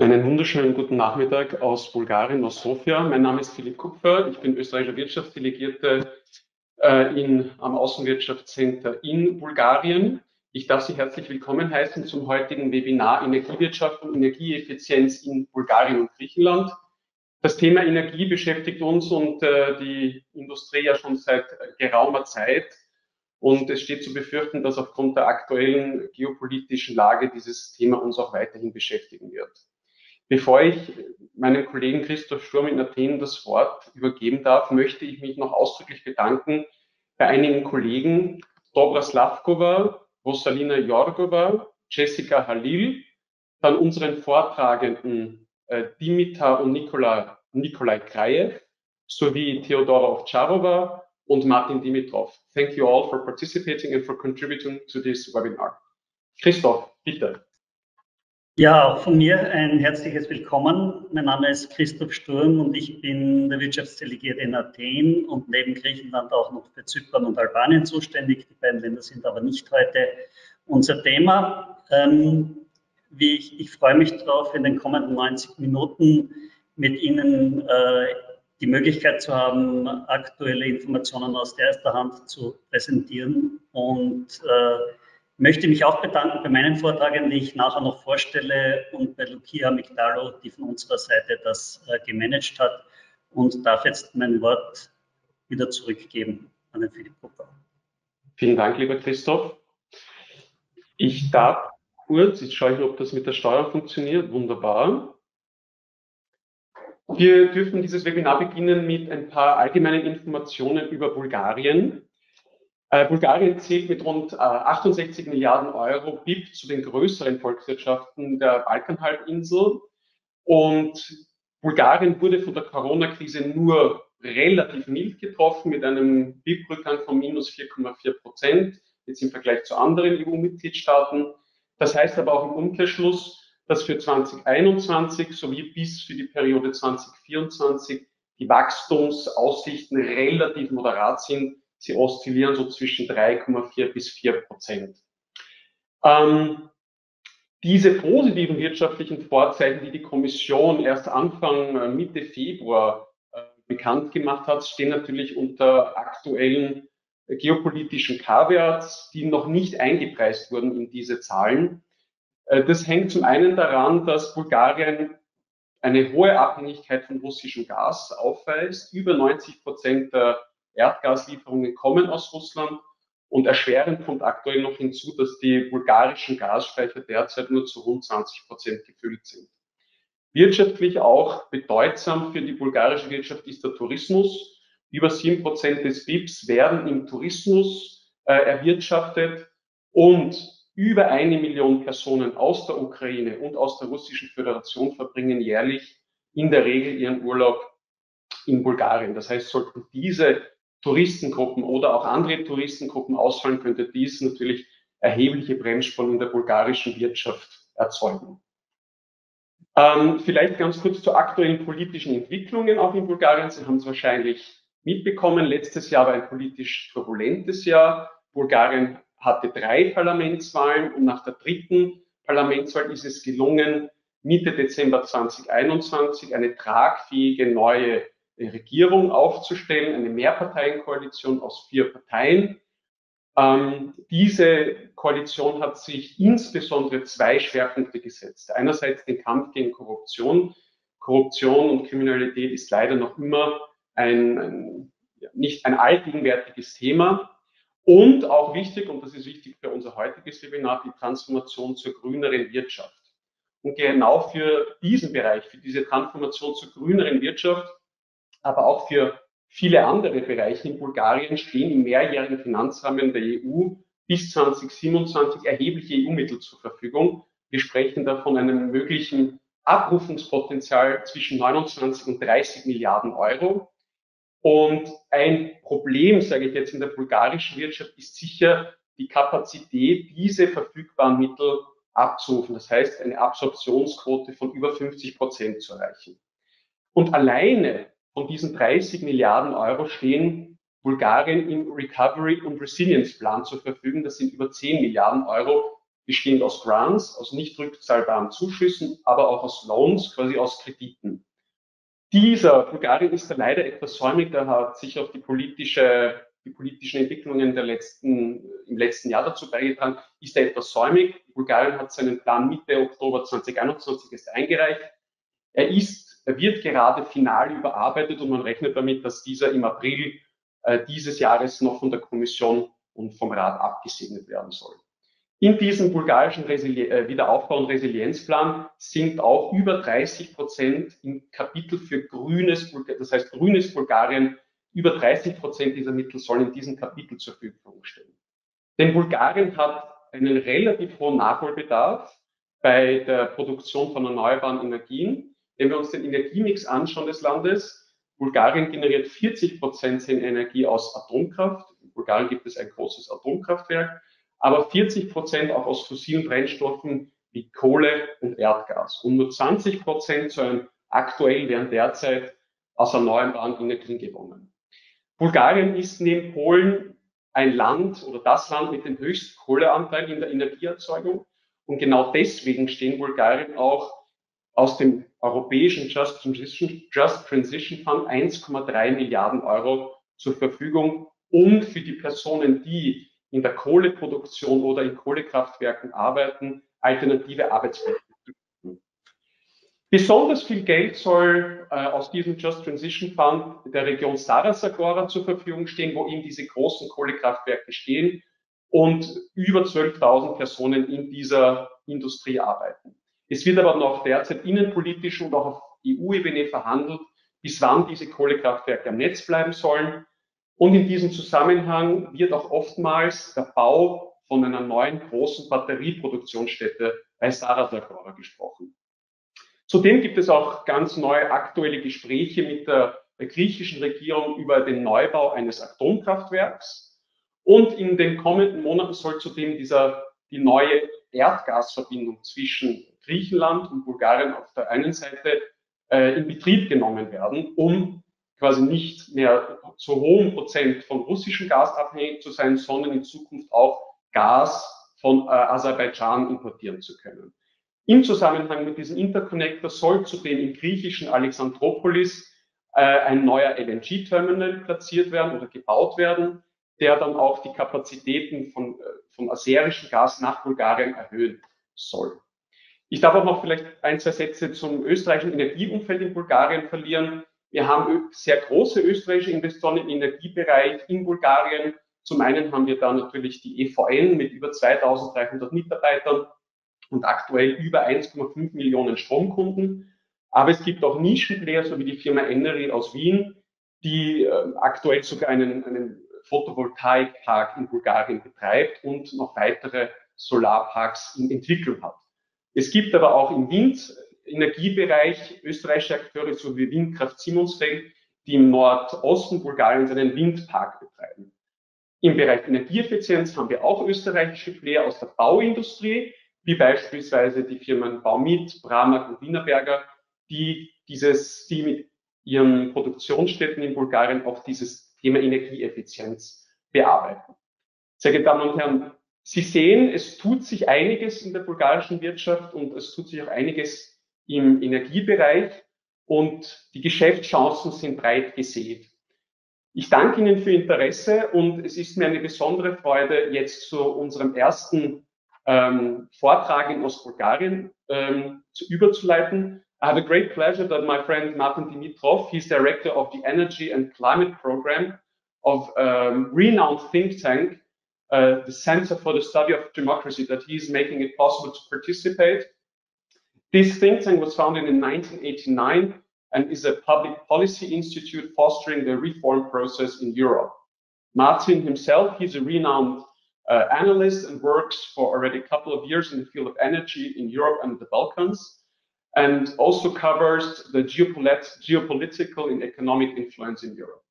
Einen wunderschönen guten Nachmittag aus Bulgarien, aus Sofia. Mein Name ist Philipp Kupfer. Ich bin österreichischer Wirtschaftsdelegierte am Außenwirtschaftscenter in Bulgarien. Ich darf Sie herzlich willkommen heißen zum heutigen Webinar Energiewirtschaft und Energieeffizienz in Bulgarien und Griechenland. Das Thema Energie beschäftigt uns und die Industrie ja schon seit geraumer Zeit. Und es steht zu befürchten, dass aufgrund der aktuellen geopolitischen Lage dieses Thema uns auch weiterhin beschäftigen wird. Bevor ich meinem Kollegen Christoph Sturm in Athen das Wort übergeben darf, möchte ich mich noch ausdrücklich bedanken bei einigen Kollegen, Dobra Slavkova, Rosalina Jorgova, Jessica Halil, dann unseren Vortragenden Dimitar und Nikolai Krajew, sowie Theodora Ovtcharova und Martin Dimitrov. Thank you all for participating and for contributing to this webinar. Christoph, bitte. Ja, auch von mir ein herzliches Willkommen. Mein Name ist Christoph Sturm und ich bin der Wirtschaftsdelegierte in Athen und neben Griechenland auch noch für Zypern und Albanien zuständig. Die beiden Länder sind aber nicht heute unser Thema. Ich freue mich darauf, in den kommenden 90 Minuten mit Ihnen die Möglichkeit zu haben, aktuelle Informationen aus erster Hand zu präsentieren und möchte mich auch bedanken bei meinen Vortragenden, die ich nachher noch vorstelle, und bei Lucia Migdalo, die von unserer Seite das gemanagt hat, und darf jetzt mein Wort wieder zurückgeben an den Philipp Kupfer. Vielen Dank, lieber Christoph. Ich darf kurz, jetzt schaue ich, ob das mit der Steuerung funktioniert. Wunderbar. Wir dürfen dieses Webinar beginnen mit ein paar allgemeinen Informationen über Bulgarien. Bulgarien zählt mit rund 68 Milliarden Euro BIP zu den größeren Volkswirtschaften der Balkanhalbinsel. Und Bulgarien wurde von der Corona-Krise nur relativ mild getroffen mit einem BIP-Rückgang von minus 4,4%, jetzt im Vergleich zu anderen EU-Mitgliedstaaten. Das heißt aber auch im Umkehrschluss, dass für 2021 sowie bis für die Periode 2024 die Wachstumsaussichten relativ moderat sind. Sie oszillieren so zwischen 3,4 bis 4%. Diese positiven wirtschaftlichen Vorzeichen, die die Kommission erst Anfang Mitte Februar bekannt gemacht hat, stehen natürlich unter aktuellen geopolitischen Caveats, die noch nicht eingepreist wurden in diese Zahlen. Das hängt zum einen daran, dass Bulgarien eine hohe Abhängigkeit von russischem Gas aufweist. Über 90% der Erdgaslieferungen kommen aus Russland, und erschwerend kommt aktuell noch hinzu, dass die bulgarischen Gasspeicher derzeit nur zu rund 20% gefüllt sind. Wirtschaftlich auch bedeutsam für die bulgarische Wirtschaft ist der Tourismus. Über 7% des BIPs werden im Tourismus erwirtschaftet, und über 1 Million Personen aus der Ukraine und aus der Russischen Föderation verbringen jährlich in der Regel ihren Urlaub in Bulgarien. Das heißt, sollten diese Touristengruppen oder auch andere Touristengruppen ausfallen, könnte dies natürlich erhebliche Bremsspuren in der bulgarischen Wirtschaft erzeugen. Vielleicht ganz kurz zu aktuellen politischen Entwicklungen auch in Bulgarien. Sie haben es wahrscheinlich mitbekommen, letztes Jahr war ein politisch turbulentes Jahr. Bulgarien hatte 3 Parlamentswahlen, und nach der dritten Parlamentswahl ist es gelungen, Mitte Dezember 2021 eine tragfähige neue Regierung aufzustellen, eine Mehrparteienkoalition aus 4 Parteien. Diese Koalition hat sich insbesondere 2 Schwerpunkte gesetzt. Einerseits den Kampf gegen Korruption. Korruption und Kriminalität ist leider noch immer nicht ein allgegenwärtiges Thema. Und auch wichtig, und das ist wichtig für unser heutiges Webinar, die Transformation zur grüneren Wirtschaft. Und genau für diesen Bereich, für diese Transformation zur grüneren Wirtschaft, aber auch für viele andere Bereiche in Bulgarien stehen im mehrjährigen Finanzrahmen der EU bis 2027 erhebliche EU-Mittel zur Verfügung. Wir sprechen da von einem möglichen Abrufungspotenzial zwischen 29 und 30 Milliarden Euro. Und ein Problem, sage ich jetzt, in der bulgarischen Wirtschaft ist sicher die Kapazität, diese verfügbaren Mittel abzurufen. Das heißt, eine Absorptionsquote von über 50% zu erreichen. Und alleine von diesen 30 Milliarden Euro stehen Bulgarien im Recovery und Resilience Plan zur Verfügung. Das sind über 10 Milliarden Euro, bestehend aus Grants, aus nicht rückzahlbaren Zuschüssen, aber auch aus Loans, quasi aus Krediten. Bulgarien ist da leider etwas säumig, da hat sich auch die politischen Entwicklungen im letzten Jahr dazu beigetragen, ist da etwas säumig. Bulgarien hat seinen Plan Mitte Oktober 2021 erst eingereicht. Er wird gerade final überarbeitet und man rechnet damit, dass dieser im April dieses Jahres noch von der Kommission und vom Rat abgesegnet werden soll. In diesem bulgarischen Wiederaufbau- und Resilienzplan sind auch über 30% im Kapitel für das heißt grünes Bulgarien, über 30% dieser Mittel sollen in diesem Kapitel zur Verfügung stehen. Denn Bulgarien hat einen relativ hohen Nachholbedarf bei der Produktion von erneuerbaren Energien. Wenn wir uns den Energiemix anschauen des Landes, Bulgarien generiert 40% seiner Energie aus Atomkraft. In Bulgarien gibt es ein großes Atomkraftwerk, aber 40% auch aus fossilen Brennstoffen wie Kohle und Erdgas. Und nur 20% aktuell werden derzeit aus erneuerbaren Energien gewonnen. Bulgarien ist neben Polen ein Land oder das Land mit dem höchsten Kohleanteil in der Energieerzeugung. Und genau deswegen stehen Bulgarien auch aus dem europäischen Just Transition Fund 1,3 Milliarden Euro zur Verfügung, um für die Personen, die in der Kohleproduktion oder in Kohlekraftwerken arbeiten, alternative Arbeitsplätze zu finden. Besonders viel Geld soll aus diesem Just Transition Fund der Region Stara-Zagora zur Verfügung stehen, wo eben diese großen Kohlekraftwerke stehen und über 12.000 Personen in dieser Industrie arbeiten. Es wird aber noch derzeit innenpolitisch und auch auf EU-Ebene verhandelt, bis wann diese Kohlekraftwerke am Netz bleiben sollen. Und in diesem Zusammenhang wird auch oftmals der Bau von einer neuen großen Batterieproduktionsstätte bei Stara-Zagora gesprochen. Zudem gibt es auch ganz neue aktuelle Gespräche mit der griechischen Regierung über den Neubau eines Atomkraftwerks. Und in den kommenden Monaten soll zudem die neue Erdgasverbindung zwischen Griechenland und Bulgarien auf der einen Seite in Betrieb genommen werden, um quasi nicht mehr zu hohem Prozent von russischem Gas abhängig zu sein, sondern in Zukunft auch Gas von Aserbaidschan importieren zu können. Im Zusammenhang mit diesem Interconnector soll zudem im griechischen Alexandroupolis ein neuer LNG-Terminal platziert werden oder gebaut werden, der dann auch die Kapazitäten von aserischem Gas nach Bulgarien erhöhen soll. Ich darf auch noch vielleicht ein, zwei Sätze zum österreichischen Energieumfeld in Bulgarien verlieren. Wir haben sehr große österreichische Investoren im Energiebereich in Bulgarien. Zum einen haben wir da natürlich die EVN mit über 2.300 Mitarbeitern und aktuell über 1,5 Millionen Stromkunden. Aber es gibt auch Nischenplayer, so wie die Firma Energie aus Wien, die aktuell sogar einen Photovoltaikpark in Bulgarien betreibt und noch weitere Solarparks in Entwicklung hat. Es gibt aber auch im Windenergiebereich österreichische Akteure, so wie Windkraft Simonsfeld, die im Nordosten Bulgariens einen Windpark betreiben. Im Bereich Energieeffizienz haben wir auch österreichische Player aus der Bauindustrie, wie beispielsweise die Firmen Baumit, Bramag und Wienerberger, die mit ihren Produktionsstätten in Bulgarien auch dieses Thema Energieeffizienz bearbeiten. Sehr geehrte Damen und Herren, Sie sehen, es tut sich einiges in der bulgarischen Wirtschaft und es tut sich auch einiges im Energiebereich und die Geschäftschancen sind breit gesät. Ich danke Ihnen für Ihr Interesse und es ist mir eine besondere Freude, jetzt zu unserem ersten Vortrag in Ostbulgarien überzuleiten. I have a great pleasure that my friend Martin Dimitrov, he's director of the Energy and Climate Program of renowned think tank, the Center for the Study of Democracy, that he's making it possible to participate. This think tank was founded in 1989 and is a public policy institute fostering the reform process in Europe. Martin himself, he's a renowned analyst and works for already a couple of years in the field of energy in Europe and the Balkans, and also covers the geopolitical and economic influence in Europe.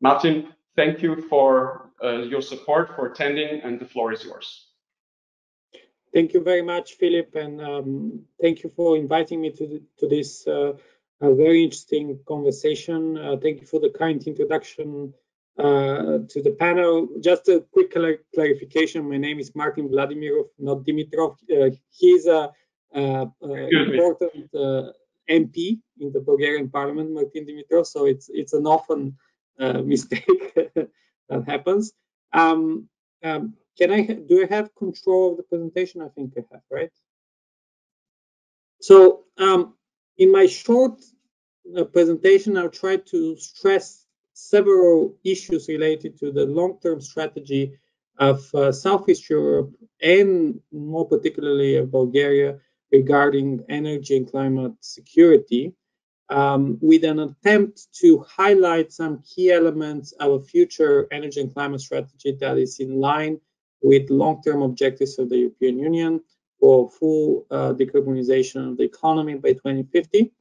Martin, thank you for your support, for attending, and the floor is yours. Thank you very much, Philip, and thank you for inviting me to this very interesting conversation. Thank you for the kind introduction, to the panel. Just a quick clarification. My name is Martin Vladimirov, not Dimitrov. He's a important MP in the Bulgarian parliament, Martin Dimitrov. So it's an often mistake that happens. Do I have control of the presentation? I think I have, right? So in my short presentation, I'll try to stress several issues related to the long-term strategy of Southeast Europe and more particularly of Bulgaria regarding energy and climate security, with an attempt to highlight some key elements of a future energy and climate strategy that is in line with long-term objectives of the European Union for full decarbonization of the economy by 2050.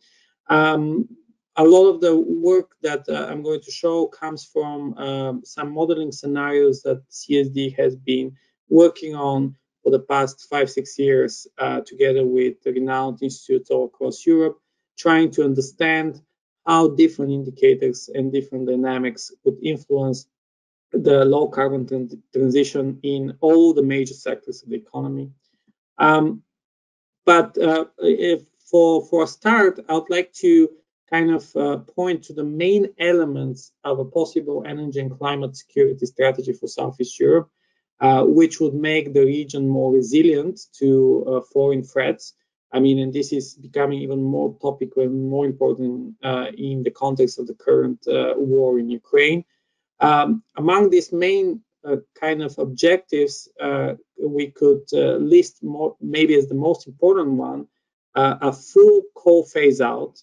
A lot of the work that I'm going to show comes from some modeling scenarios that CSD has been working on for the past 5-6 years, together with the renowned institutes all across Europe, trying to understand how different indicators and different dynamics would influence the low carbon transition in all the major sectors of the economy. For a start, I would like to kind of point to the main elements of a possible energy and climate security strategy for Southeast Europe, which would make the region more resilient to foreign threats. I mean, and this is becoming even more topical and more important in the context of the current war in Ukraine. Among these main kind of objectives, we could list more, maybe as the most important one, a full coal phase out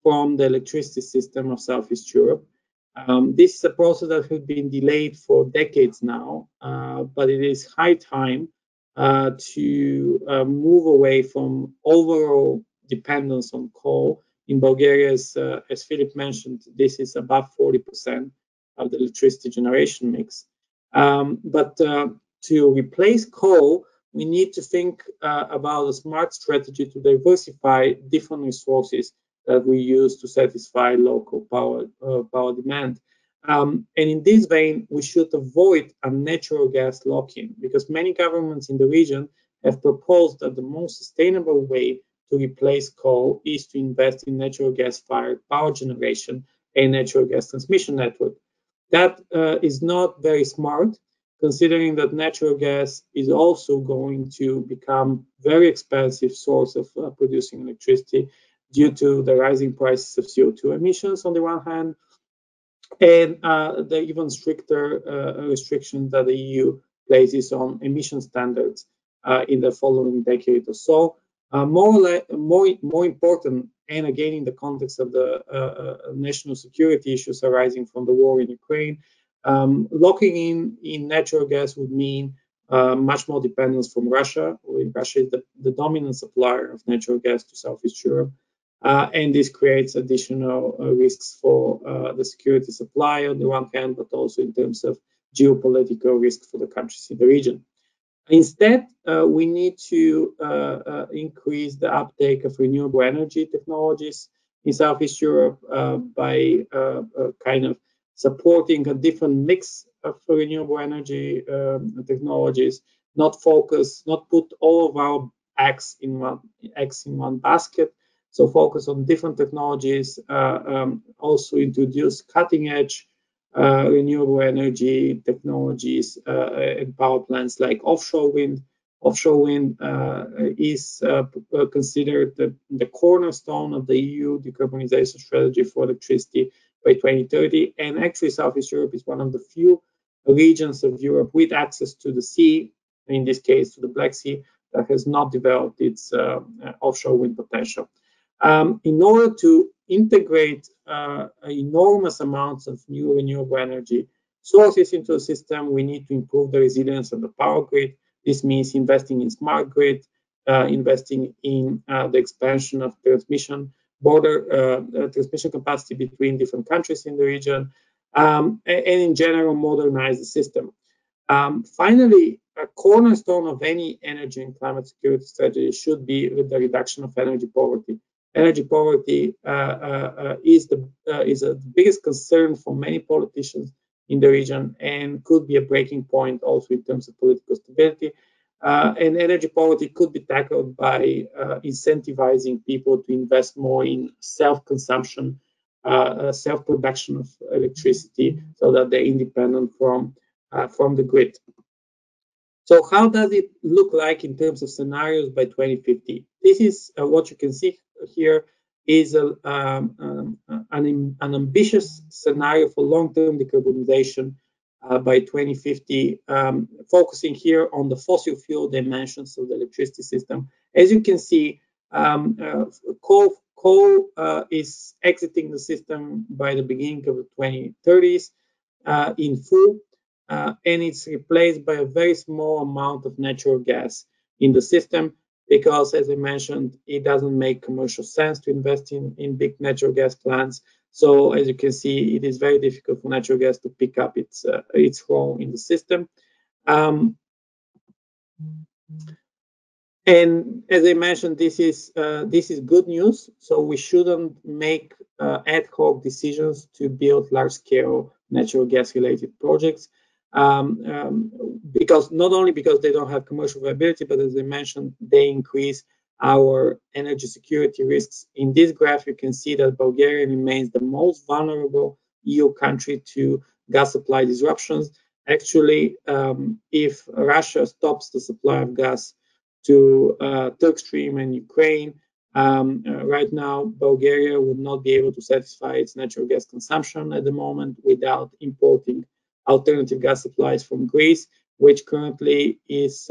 from the electricity system of Southeast Europe. This is a process that has been delayed for decades now, but it is high time to move away from overall dependence on coal. In Bulgaria, as Philip mentioned, this is above 40% of the electricity generation mix. But to replace coal, we need to think about a smart strategy to diversify different resources that we use to satisfy local power demand. And in this vein, we should avoid a natural gas lock-in, because many governments in the region have proposed that the most sustainable way to replace coal is to invest in natural gas-fired power generation and natural gas transmission network. That is not very smart, considering that natural gas is also going to become a very expensive source of producing electricity due to the rising prices of CO2 emissions on the one hand, and the even stricter restrictions that the EU places on emission standards in the following decade or so. More important, and again in the context of the national security issues arising from the war in Ukraine, locking in natural gas would mean much more dependence from Russia. Russia is the dominant supplier of natural gas to Southeast Europe. And this creates additional risks for the security supply on the one hand, but also in terms of geopolitical risk for the countries in the region. Instead, we need to increase the uptake of renewable energy technologies in Southeast Europe by kind of supporting a different mix of renewable energy technologies, not put all of our eggs in one basket. So focus on different technologies, also introduce cutting-edge renewable energy technologies and power plants like offshore wind. Offshore wind is considered the cornerstone of the EU decarbonization strategy for electricity by 2030. And actually, Southeast Europe is one of the few regions of Europe with access to the sea, in this case to the Black Sea, that has not developed its offshore wind potential. In order to integrate enormous amounts of new renewable energy sources into the system, we need to improve the resilience of the power grid. This means investing in smart grid, investing in the expansion of transmission transmission capacity between different countries in the region, and in general modernize the system. Finally, a cornerstone of any energy and climate security strategy should be the reduction of energy poverty. Energy poverty is the biggest concern for many politicians in the region and could be a breaking point also in terms of political stability. And energy poverty could be tackled by incentivizing people to invest more in self-consumption, self-production of electricity, so that they're independent from the grid. So how does it look like in terms of scenarios by 2050? This is what you can see here is an ambitious scenario for long-term decarbonization by 2050, focusing here on the fossil fuel dimensions of the electricity system. As you can see, coal is exiting the system by the beginning of the 2030s in full, and it's replaced by a very small amount of natural gas in the system, because, as I mentioned, it doesn't make commercial sense to invest in big natural gas plants. So, as you can see, it is very difficult for natural gas to pick up its role in the system. And as I mentioned, this is good news. So we shouldn't make ad hoc decisions to build large-scale natural gas-related projects, because not only because they don't have commercial viability, but as I mentioned, they increase our energy security risks. In this graph, you can see that Bulgaria remains the most vulnerable EU country to gas supply disruptions. Actually, if Russia stops the supply of gas to Turk Stream and Ukraine, right now, Bulgaria would not be able to satisfy its natural gas consumption at the moment without importing alternative gas supplies from Greece, which currently is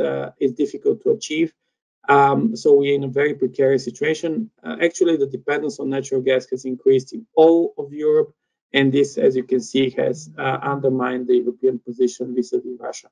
difficult to achieve. So we're in a very precarious situation. Actually, the dependence on natural gas has increased in all of Europe, and this, as you can see, has undermined the European position vis-a-vis Russia.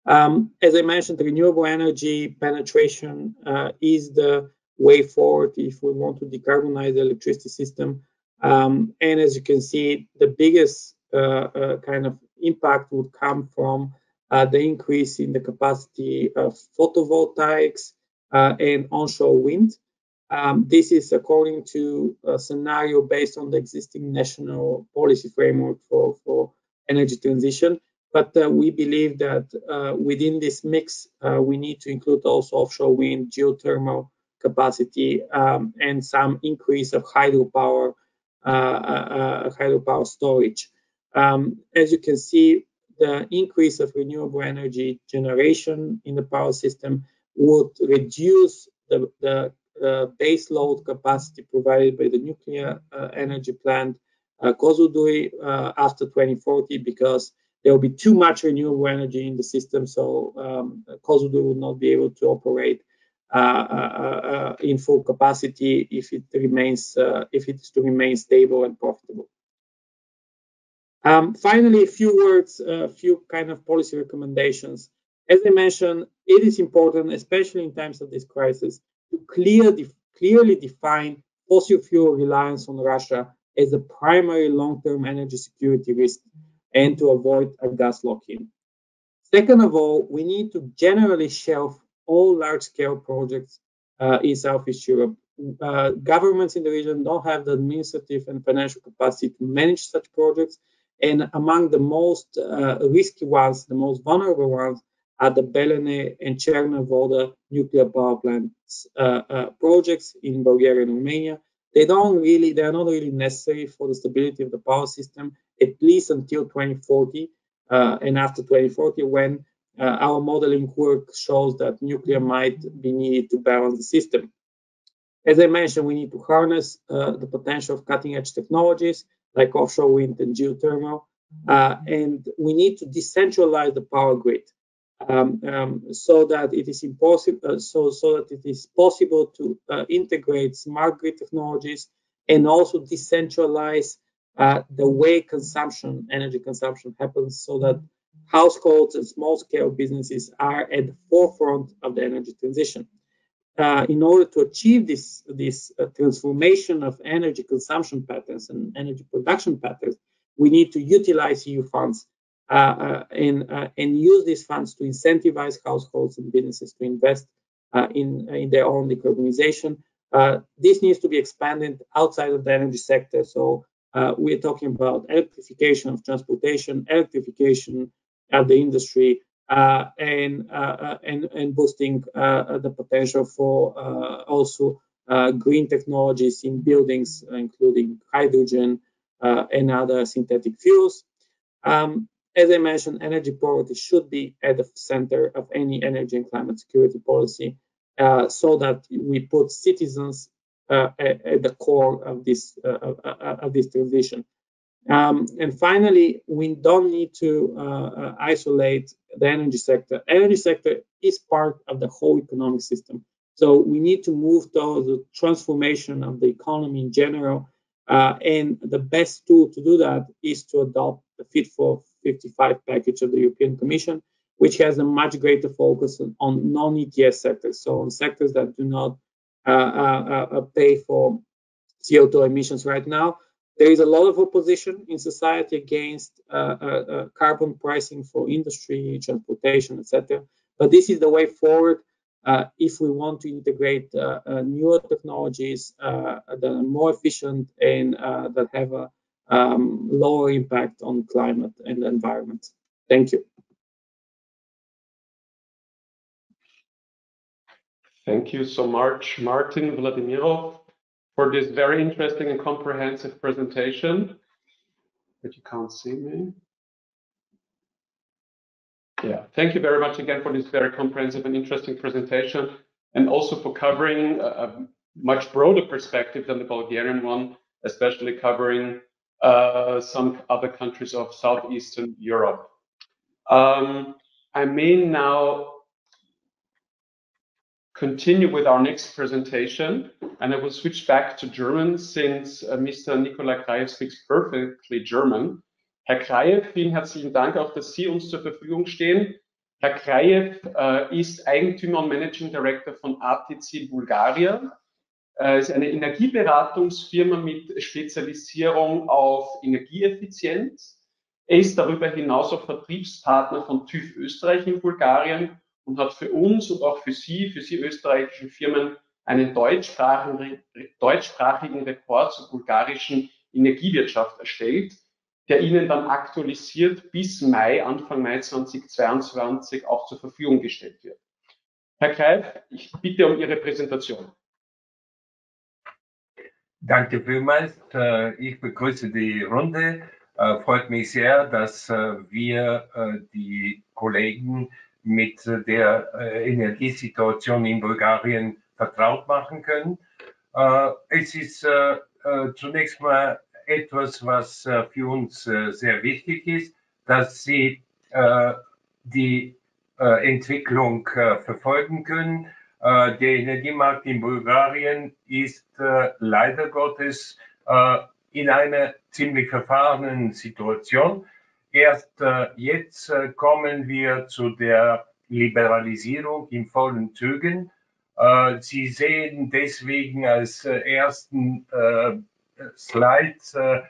As I mentioned, renewable energy penetration is the way forward if we want to decarbonize the electricity system. And as you can see, the biggest kind of impact would come from the increase in the capacity of photovoltaics and onshore wind. This is according to a scenario based on the existing national policy framework for energy transition. But we believe that within this mix, we need to include also offshore wind, geothermal capacity, and some increase of hydropower storage. As you can see, the increase of renewable energy generation in the power system would reduce the base load capacity provided by the nuclear energy plant Kozloduy after 2040, because there will be too much renewable energy in the system, so Kozloduy will not be able to operate in full capacity if it is to remain stable and profitable. Finally, a few words, a few kind of policy recommendations. As I mentioned, it is important, especially in times of this crisis, to clearly define fossil fuel reliance on Russia as a primary long-term energy security risk, and to avoid a gas lock-in. Second of all, we need to generally shelve all large-scale projects in Southeast Europe. Governments in the region don't have the administrative and financial capacity to manage such projects, and among the most risky ones, the most vulnerable ones, are the Belene and Chernovoda nuclear power plants projects in Bulgaria and Romania. They are not really necessary for the stability of the power system, at least until 2040, and after 2040, when our modeling work shows that nuclear might be needed to balance the system. As I mentioned, we need to harness the potential of cutting-edge technologies like offshore wind and geothermal, and we need to decentralize the power grid so that it is possible to integrate smart grid technologies and also decentralize the way energy consumption happens, so that households and small-scale businesses are at the forefront of the energy transition. In order to achieve this transformation of energy consumption patterns and energy production patterns, we need to utilize EU funds and use these funds to incentivize households and businesses to invest in their own decarbonization. This needs to be expanded outside of the energy sector. So we're talking about electrification of transportation, electrification of the industry, and boosting the potential for also green technologies in buildings, including hydrogen and other synthetic fuels. As I mentioned, energy poverty should be at the center of any energy and climate security policy, so that we put citizens at the core of this transition. And finally, we don't need to isolate the energy sector. Energy sector is part of the whole economic system. So we need to move towards the transformation of the economy in general. And the best tool to do that is to adopt the Fit for 55 package of the European Commission, which has a much greater focus on non-ETS sectors, so on sectors that do not pay for CO2 emissions right now. There is a lot of opposition in society against carbon pricing for industry, transportation, etc. But this is the way forward if we want to integrate newer technologies that are more efficient and that have a lower impact on climate and the environment. Thank you. Thank you so much, Martin Vladimirov, for this very interesting and comprehensive presentation. But you can't see me. Yeah, thank you very much again for this very comprehensive and interesting presentation, and also for covering a much broader perspective than the Bulgarian one, especially covering some other countries of Southeastern Europe. I may now continue with our next presentation, and I will switch back to German since Mr. Nikolai Krajew speaks perfectly German. Herr Krajew, vielen herzlichen Dank auch, dass Sie uns zur Verfügung stehen. Herr Krajew ist Eigentümer und Managing Director von ATC Bulgarien. Ist eine Energieberatungsfirma mit Spezialisierung auf Energieeffizienz. Er ist darüber hinaus auch Vertriebspartner von TÜV Österreich in Bulgarien und hat für uns und auch für Sie österreichischen Firmen, einen deutschsprachigen Report zur bulgarischen Energiewirtschaft erstellt, der Ihnen dann aktualisiert bis Anfang Mai 2022 auch zur Verfügung gestellt wird. Herr Krajew, ich bitte um Ihre Präsentation. Danke vielmals. Ich begrüße die Runde. Freut mich sehr, dass wir die Kollegen mit der Energiesituation in Bulgarien vertraut machen können. Es ist zunächst mal etwas, was für uns sehr wichtig ist, dass Sie die Entwicklung verfolgen können. Der Energiemarkt in Bulgarien ist leider Gottes in einer ziemlich verfahrenen Situation. Erst jetzt kommen wir zu der Liberalisierung in vollen Zügen. Sie sehen deswegen als ersten Slide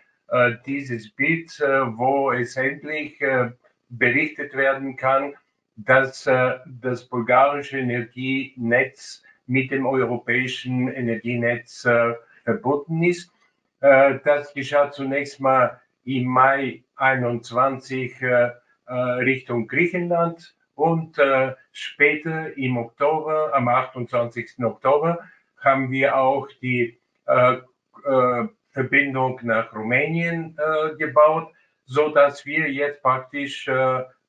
dieses Bild, wo es endlich berichtet werden kann, dass das bulgarische Energienetz mit dem europäischen Energienetz verbunden ist. Das geschah zunächst mal im Mai 21 Richtung Griechenland und später im Oktober, am 28. Oktober, haben wir auch die Verbindung nach Rumänien gebaut, so dass wir jetzt praktisch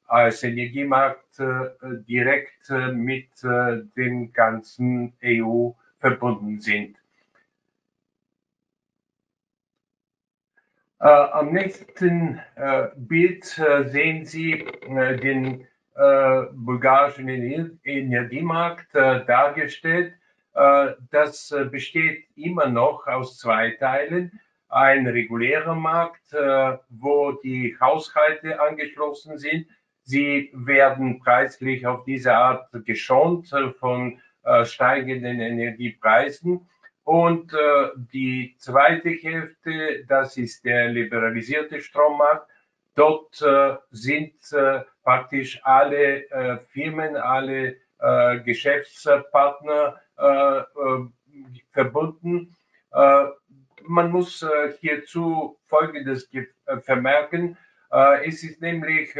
als Energiemarkt direkt mit dem ganzen EU verbunden sind. Am nächsten Bild sehen Sie den bulgarischen Energiemarkt dargestellt. Das besteht immer noch aus zwei Teilen. Ein regulärer Markt, wo die Haushalte angeschlossen sind. Sie werden preislich auf diese Art geschont von steigenden Energiepreisen. Und die zweite Hälfte, das ist der liberalisierte Strommarkt. Dort sind praktisch alle Firmen, alle Geschäftspartner verbunden. Man muss hierzu Folgendes vermerken. Es ist nämlich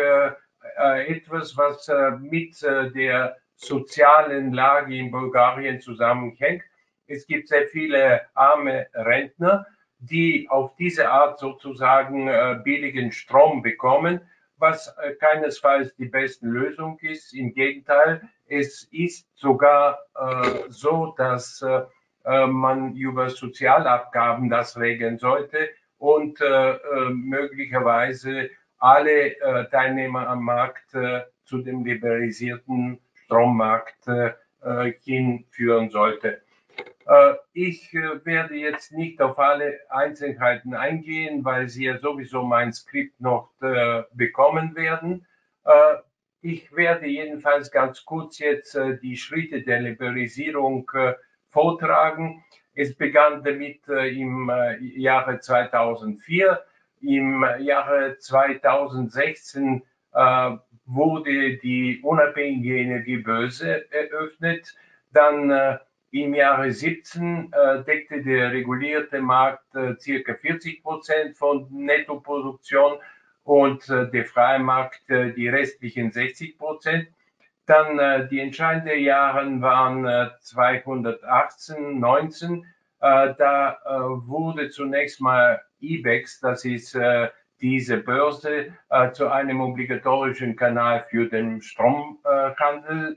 etwas, was mit der sozialen Lage in Bulgarien zusammenhängt. Es gibt sehr viele arme Rentner, die auf diese Art sozusagen billigen Strom bekommen, was keinesfalls die beste Lösung ist. Im Gegenteil, es ist sogar so, dass man über Sozialabgaben das regeln sollte und möglicherweise alle Teilnehmer am Markt zu dem liberalisierten Strommarkt hinführen sollte. Ich werde jetzt nicht auf alle Einzelheiten eingehen, weil Sie ja sowieso mein Skript noch bekommen werden. Ich werde jedenfalls ganz kurz jetzt die Schritte der Liberalisierung vortragen. Es begann damit im Jahre 2004. Im Jahre 2016 wurde die unabhängige Energiebörse eröffnet. Dann im Jahre 2017 deckte der regulierte Markt ca. 40% von Nettoproduktion und der freie Markt die restlichen 60%. Dann die entscheidenden Jahre waren 2018, 19. Da wurde zunächst mal IBEX, das ist diese Börse, zu einem obligatorischen Kanal für den Stromhandel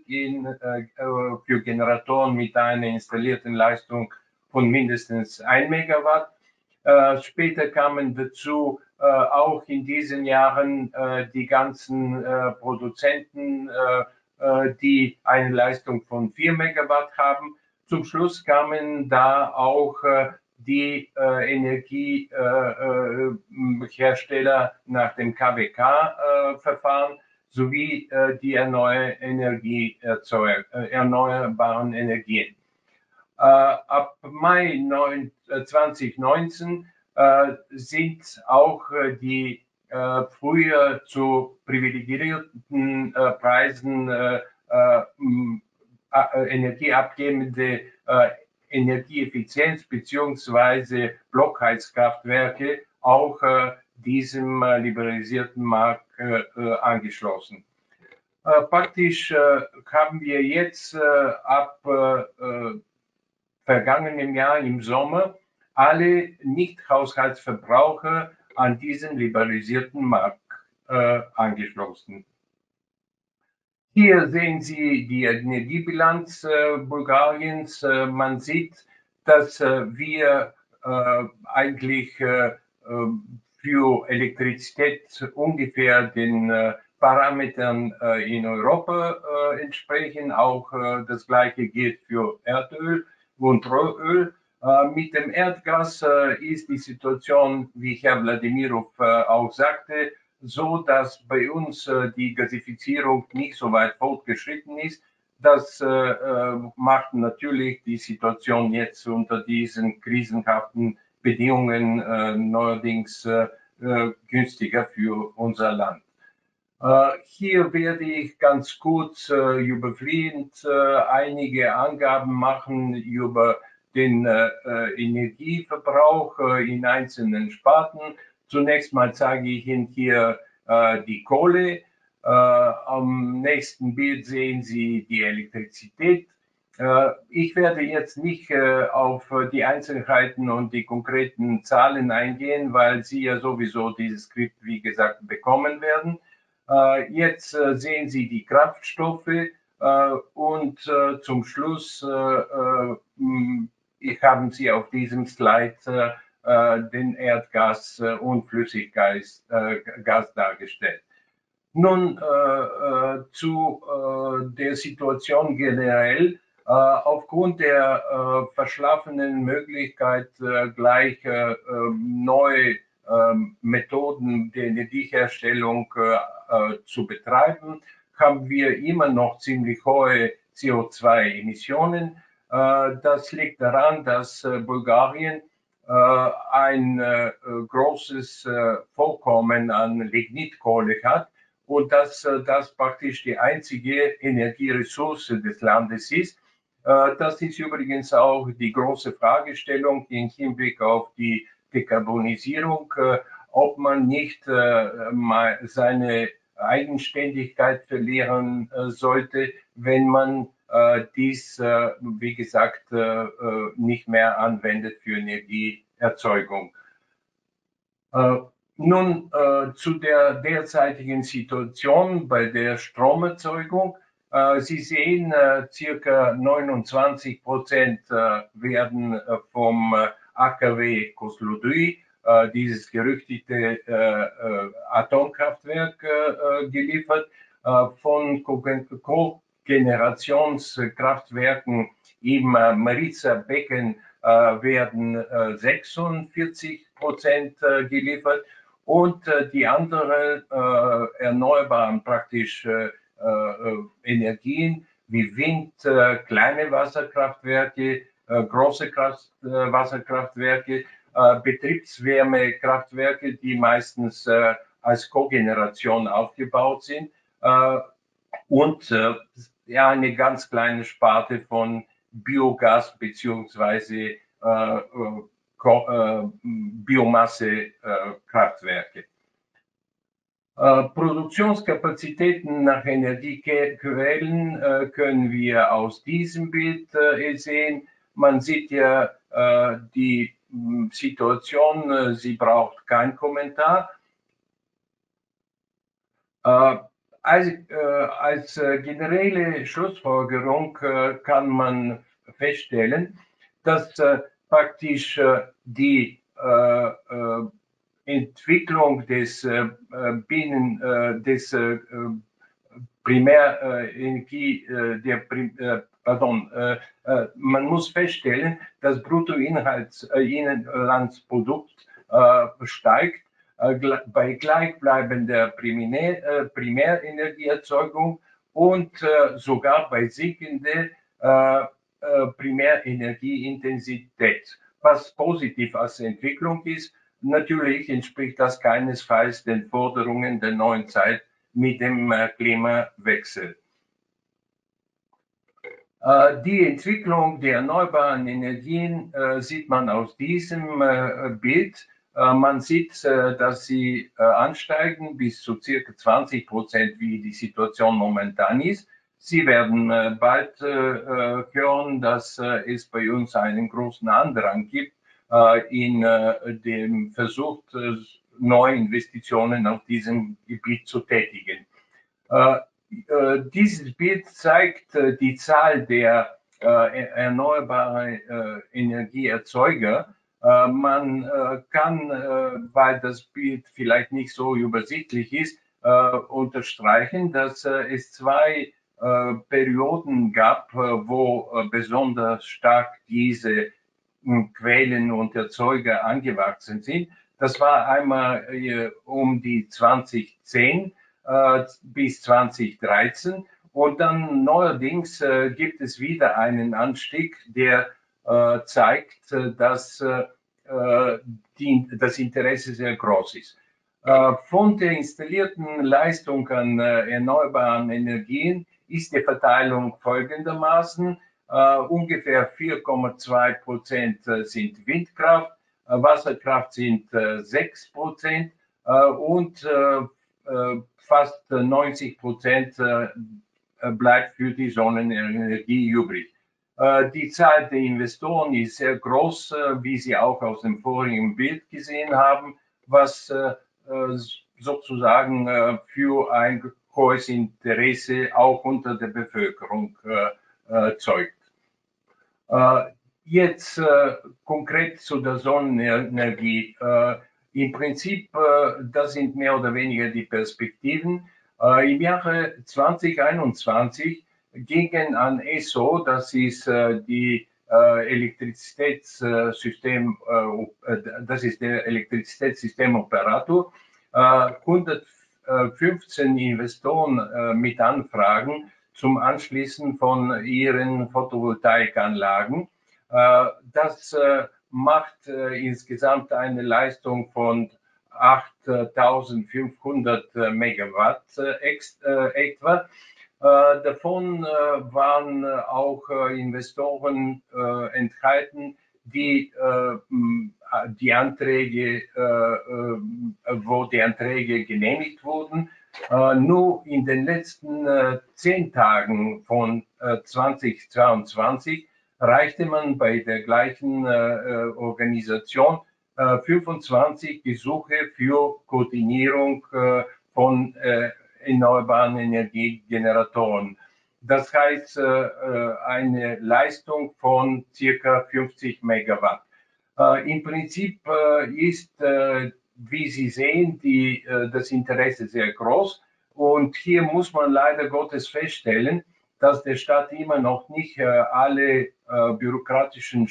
für Generatoren mit einer installierten Leistung von mindestens 1 Megawatt. Später kamen dazu auch in diesen Jahren die ganzen Produzenten, die eine Leistung von 4 Megawatt haben. Zum Schluss kamen da auch die Energiehersteller nach dem KWK-Verfahren sowie die erneuerbaren Energien. Ab Mai 2019 sind auch die früher zu privilegierten Preisen energieabgebende Energieeffizienz bzw. Blockheizkraftwerke auch diesem liberalisierten Markt angeschlossen. Praktisch haben wir jetzt ab vergangenem Jahr im Sommer alle Nichthaushaltsverbraucher an diesen liberalisierten Markt angeschlossen. Hier sehen Sie die Energiebilanz Bulgariens. Man sieht, dass wir eigentlich für Elektrizität ungefähr den Parametern in Europa entsprechen. Auch das Gleiche gilt für Erdöl und Rohöl. Mit dem Erdgas ist die Situation, wie Herr Wladimirov auch sagte, so, dass bei uns die Gasifizierung nicht so weit fortgeschritten ist. Das macht natürlich die Situation jetzt unter diesen krisenhaften Bedingungen neuerdings günstiger für unser Land. Hier werde ich ganz kurz überfliegend einige Angaben machen über den Energieverbrauch in einzelnen Sparten. Zunächst mal zeige ich Ihnen hier die Kohle. Am nächsten Bild sehen Sie die Elektrizität. Ich werde jetzt nicht auf die Einzelheiten und die konkreten Zahlen eingehen, weil Sie ja sowieso dieses Skript, wie gesagt, bekommen werden. Jetzt sehen Sie die Kraftstoffe und zum Schluss haben Sie auf diesem Slide den Erdgas und Flüssiggas dargestellt. Nun zu der Situation generell. Aufgrund der verschlafenen Möglichkeit, gleich neue Methoden der Energieherstellung zu betreiben, haben wir immer noch ziemlich hohe CO2-Emissionen. Das liegt daran, dass Bulgarien ein großes Vorkommen an Lignitkohle hat und dass das praktisch die einzige Energieressource des Landes ist. Das ist übrigens auch die große Fragestellung im Hinblick auf die Dekarbonisierung, ob man nicht mal seine Eigenständigkeit verlieren sollte, wenn man dies, wie gesagt, nicht mehr anwendet für Energieerzeugung. Nun zu der derzeitigen Situation bei der Stromerzeugung. Sie sehen, circa 29% werden vom AKW Kozloduy, dieses gerüchtigte Atomkraftwerk, geliefert. Von Kogenerationskraftwerken im Maritzer Becken werden 46% geliefert und die anderen erneuerbaren praktisch Energien wie Wind, kleine Wasserkraftwerke, große Wasserkraftwerke, Betriebswärmekraftwerke, die meistens als Kogeneration aufgebaut sind, und ja, eine ganz kleine Sparte von Biogas bzw. Biomassekraftwerke. Produktionskapazitäten nach Energiequellen können wir aus diesem Bild sehen. Man sieht ja die Situation, sie braucht keinen Kommentar. Als generelle Schlussfolgerung kann man feststellen, dass praktisch die Entwicklung des man muss feststellen, das Bruttoinlandsprodukt steigt bei gleichbleibender Primärenergieerzeugung und sogar bei sinkender Primärenergieintensität, was positiv als Entwicklung ist. Natürlich entspricht das keinesfalls den Forderungen der neuen Zeit mit dem Klimawechsel. Die Entwicklung der erneuerbaren Energien sieht man aus diesem Bild. Man sieht, dass sie ansteigen bis zu ca. 20%, wie die Situation momentan ist. Sie werden bald hören, dass es bei uns einen großen Andrang gibt in dem Versuch, neue Investitionen auf diesem Gebiet zu tätigen. Dieses Bild zeigt die Zahl der erneuerbaren Energieerzeuger. Man kann, weil das Bild vielleicht nicht so übersichtlich ist, unterstreichen, dass es zwei Perioden gab, wo besonders stark diese Quellen und Erzeuger angewachsen sind. Das war einmal um die 2010 bis 2013 und dann neuerdings gibt es wieder einen Anstieg, der zeigt, dass das Interesse sehr groß ist. Von der installierten Leistung an erneuerbaren Energien ist die Verteilung folgendermaßen. Ungefähr 4,2% sind Windkraft, Wasserkraft sind 6% und fast 90% bleibt für die Sonnenenergie übrig. Die Zahl der Investoren ist sehr groß, wie Sie auch aus dem vorigen Bild gesehen haben, was sozusagen für ein hohes Interesse auch unter der Bevölkerung zeugt. Jetzt konkret zu der Sonnenenergie. Im Prinzip, das sind mehr oder weniger die Perspektiven. Im Jahre 2021 gingen an ESO, das ist die Elektrizitätssystem, das ist der Elektrizitätssystemoperator, 115 Investoren mit Anfragen zum Anschließen von ihren Photovoltaikanlagen. Das macht insgesamt eine Leistung von 8.500 Megawatt etwa. Davon waren auch Investoren enthalten, die die Anträge, wo die Anträge genehmigt wurden. Nur in den letzten 10 Tagen von 2022 reichte man bei der gleichen Organisation 25 Gesuche für Koordinierung von erneuerbaren Energiegeneratoren. Das heißt, eine Leistung von circa 50 Megawatt. Im Prinzip ist, wie Sie sehen, das Interesse sehr groß. Und hier muss man leider Gottes feststellen, dass der Staat immer noch nicht alle bürokratischen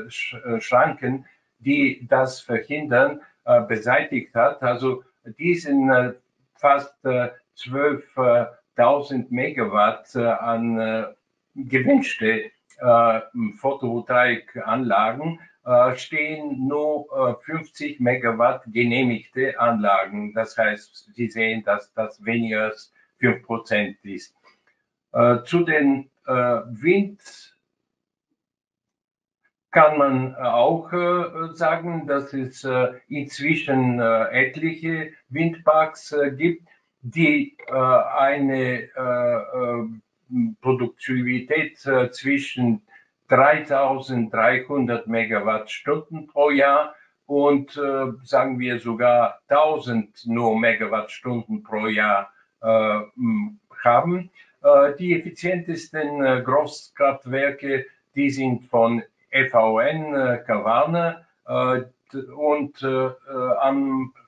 Schranken, die das verhindern, beseitigt hat. Also diesen fast 12.000 Megawatt an gewünschte Photovoltaikanlagen stehen nur 50 Megawatt genehmigte Anlagen. Das heißt, Sie sehen, dass das weniger als 5% ist. Zu den Wind kann man auch sagen, dass es inzwischen etliche Windparks gibt, die eine Produktivität zwischen 3.300 Megawattstunden pro Jahr und sagen wir sogar 1.000 nur Megawattstunden pro Jahr haben. Die effizientesten Großkraftwerke, die sind von EVN Kavarna und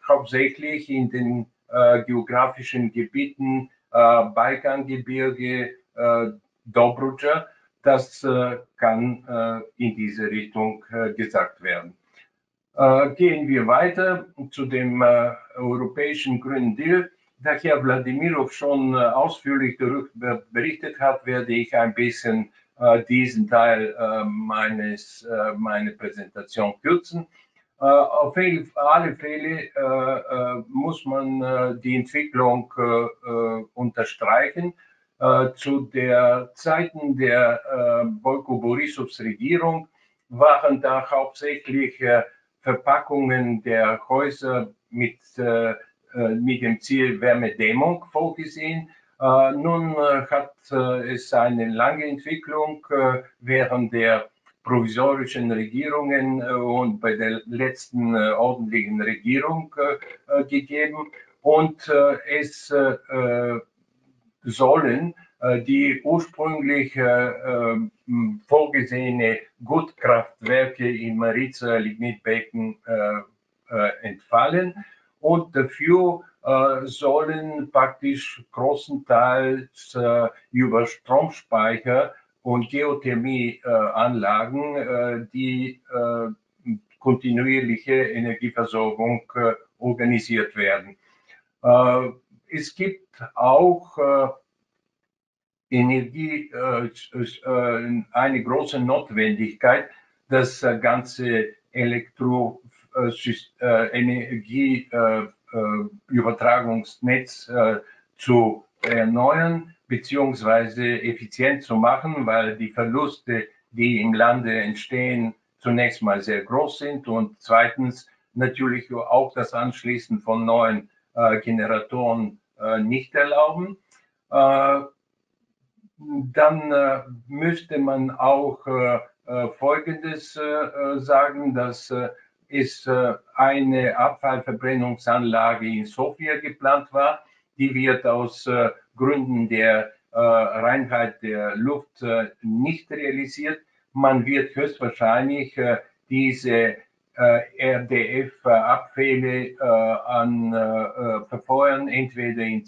hauptsächlich in den geografischen Gebieten Balkangebirge, Dobrudscha. Das kann in diese Richtung gesagt werden. Gehen wir weiter zu dem europäischen Grünen Deal. Da Herr Wladimirov schon ausführlich darüber berichtet hat, werde ich ein bisschen diesen Teil meiner Präsentation kürzen. Auf alle Fälle muss man die Entwicklung unterstreichen. Zu der Zeiten der Boyko Borisovs Regierung waren da hauptsächlich Verpackungen der Häuser mit dem Ziel Wärmedämmung vorgesehen. Nun hat es eine lange Entwicklung während der provisorischen Regierungen und bei der letzten ordentlichen Regierung gegeben. Und es sollen die ursprünglich vorgesehene Gutkraftwerke in Marica Lignitbecken entfallen. Und dafür sollen praktisch großenteils über Stromspeicher und Geothermieanlagen die kontinuierliche Energieversorgung organisiert werden. Es gibt auch eine große Notwendigkeit, das ganze Energieübertragungsnetz zu erneuern bzw. effizient zu machen, weil die Verluste, die im Lande entstehen, zunächst mal sehr groß sind und zweitens natürlich auch das Anschließen von neuen Generatoren nicht erlauben. Dann müsste man auch Folgendes sagen, dass es eine Abfallverbrennungsanlage in Sofia geplant war. Die wird aus Gründen der Reinheit der Luft nicht realisiert. Man wird höchstwahrscheinlich diese RDF-Abfälle verfeuern, entweder in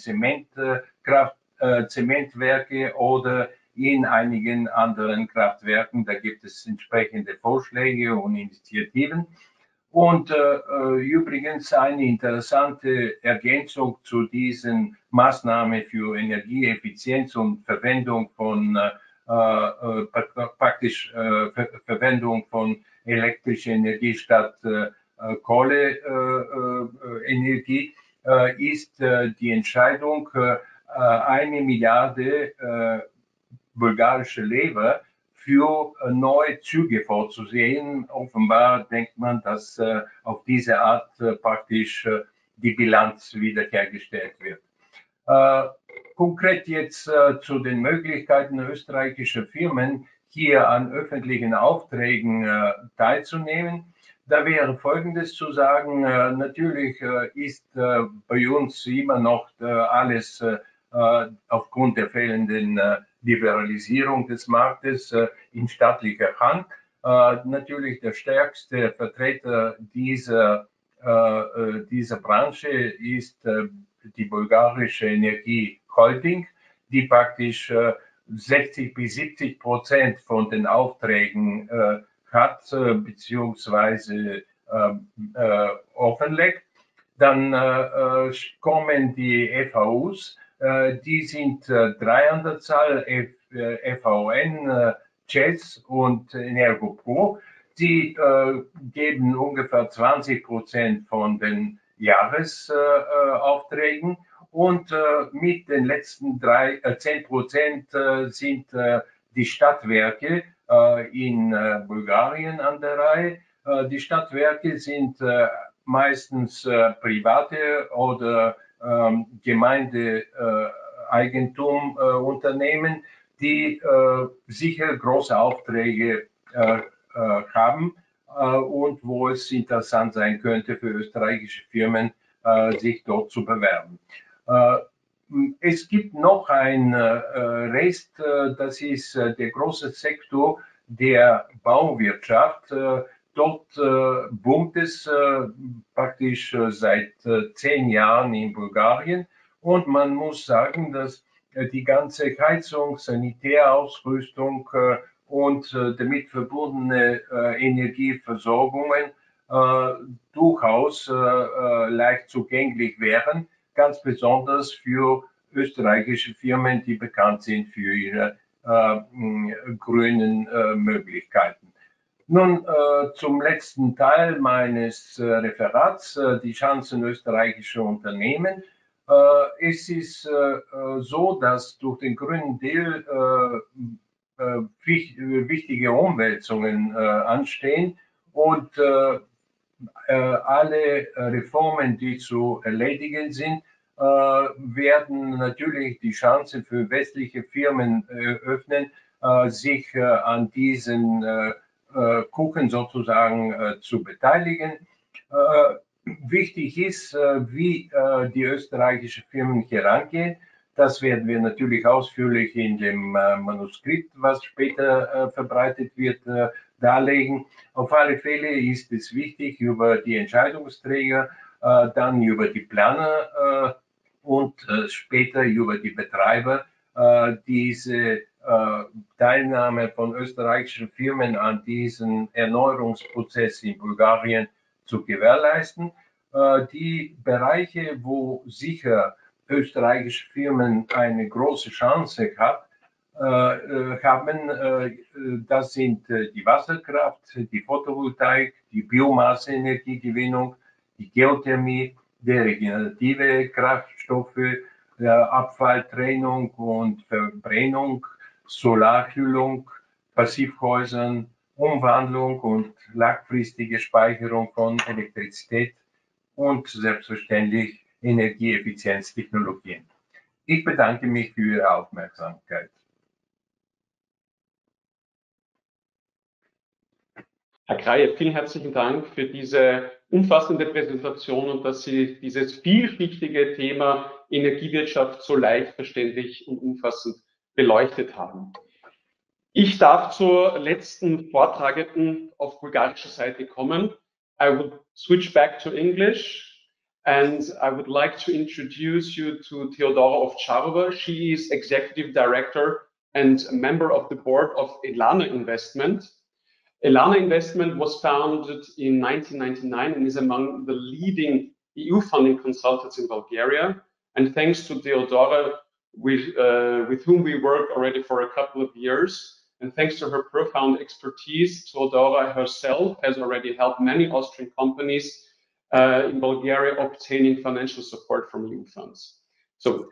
Zementwerke oder in einigen anderen Kraftwerken. Da gibt es entsprechende Vorschläge und Initiativen. Und übrigens eine interessante Ergänzung zu diesen Maßnahmen für Energieeffizienz und Verwendung von Verwendung von elektrischer Energie statt Kohleenergie ist die Entscheidung, 1 Milliarde bulgarische Lever für neue Züge vorzusehen. Offenbar denkt man, dass auf diese Art praktisch die Bilanz wiederhergestellt wird. Konkret jetzt zu den Möglichkeiten österreichischer Firmen, hier an öffentlichen Aufträgen teilzunehmen. Da wäre Folgendes zu sagen. Natürlich ist bei uns immer noch alles aufgrund der fehlenden Liberalisierung des Marktes in staatlicher Hand. Natürlich der stärkste Vertreter dieser Branche ist die bulgarische Energieholding, die praktisch 60 bis 70% von den Aufträgen hat beziehungsweise offenlegt. Dann kommen die FAUs, die sind 3 an der Zahl, FVN, CES und Energopro. Die geben ungefähr 20% von den Jahresaufträgen und mit den letzten 10% sind die Stadtwerke in Bulgarien an der Reihe. Die Stadtwerke sind meistens private oder Gemeindeeigentum-Unternehmen, die sicher große Aufträge haben und wo es interessant sein könnte für österreichische Firmen, sich dort zu bewerben. Es gibt noch ein Rest, das ist der große Sektor der Bauwirtschaft. Dort boomt es praktisch seit 10 Jahren in Bulgarien und man muss sagen, dass die ganze Heizung, Sanitärausrüstung und damit verbundene Energieversorgungen durchaus leicht zugänglich wären, ganz besonders für österreichische Firmen, die bekannt sind für ihre grünen Möglichkeiten. Nun zum letzten Teil meines Referats, die Chancen österreichischer Unternehmen. Es ist so, dass durch den grünen Deal wichtige Umwälzungen anstehen und alle Reformen, die zu erledigen sind, werden natürlich die Chance für westliche Firmen öffnen, sich an diesen Kuchen sozusagen zu beteiligen. Wichtig ist, wie die österreichischen Firmen hier rangehen. Das werden wir natürlich ausführlich in dem Manuskript, was später verbreitet wird, darlegen. Auf alle Fälle ist es wichtig, über die Entscheidungsträger, dann über die Planer und später über die Betreiber diese Teilnahme von österreichischen Firmen an diesem Erneuerungsprozess in Bulgarien zu gewährleisten. Die Bereiche, wo sicher österreichische Firmen eine große Chance haben, das sind die Wasserkraft, die Photovoltaik, die Biomasseenergiegewinnung, die Geothermie, die regenerative Kraftstoffe, Abfalltrennung und Verbrennung, Solarkühlung, Passivhäusern, Umwandlung und langfristige Speicherung von Elektrizität und selbstverständlich Energieeffizienztechnologien. Ich bedanke mich für Ihre Aufmerksamkeit. Herr Kreie, vielen herzlichen Dank für diese umfassende Präsentation und dass Sie dieses vielschichtige Thema Energiewirtschaft so leicht verständlich und umfassend beleuchtet haben. Ich darf zur letzten Vortragenden auf bulgarischer Seite kommen. I would switch back to English and I would like to introduce you to Theodora Ovcharova. She is Executive Director and a member of the board of Elana Investment. Elana Investment was founded in 1999 and is among the leading EU funding consultants in Bulgaria. And thanks to Theodora, with whom we work already for a couple of years, and thanks to her profound expertise, Theodora herself has already helped many Austrian companies in Bulgaria obtaining financial support from EU funds. So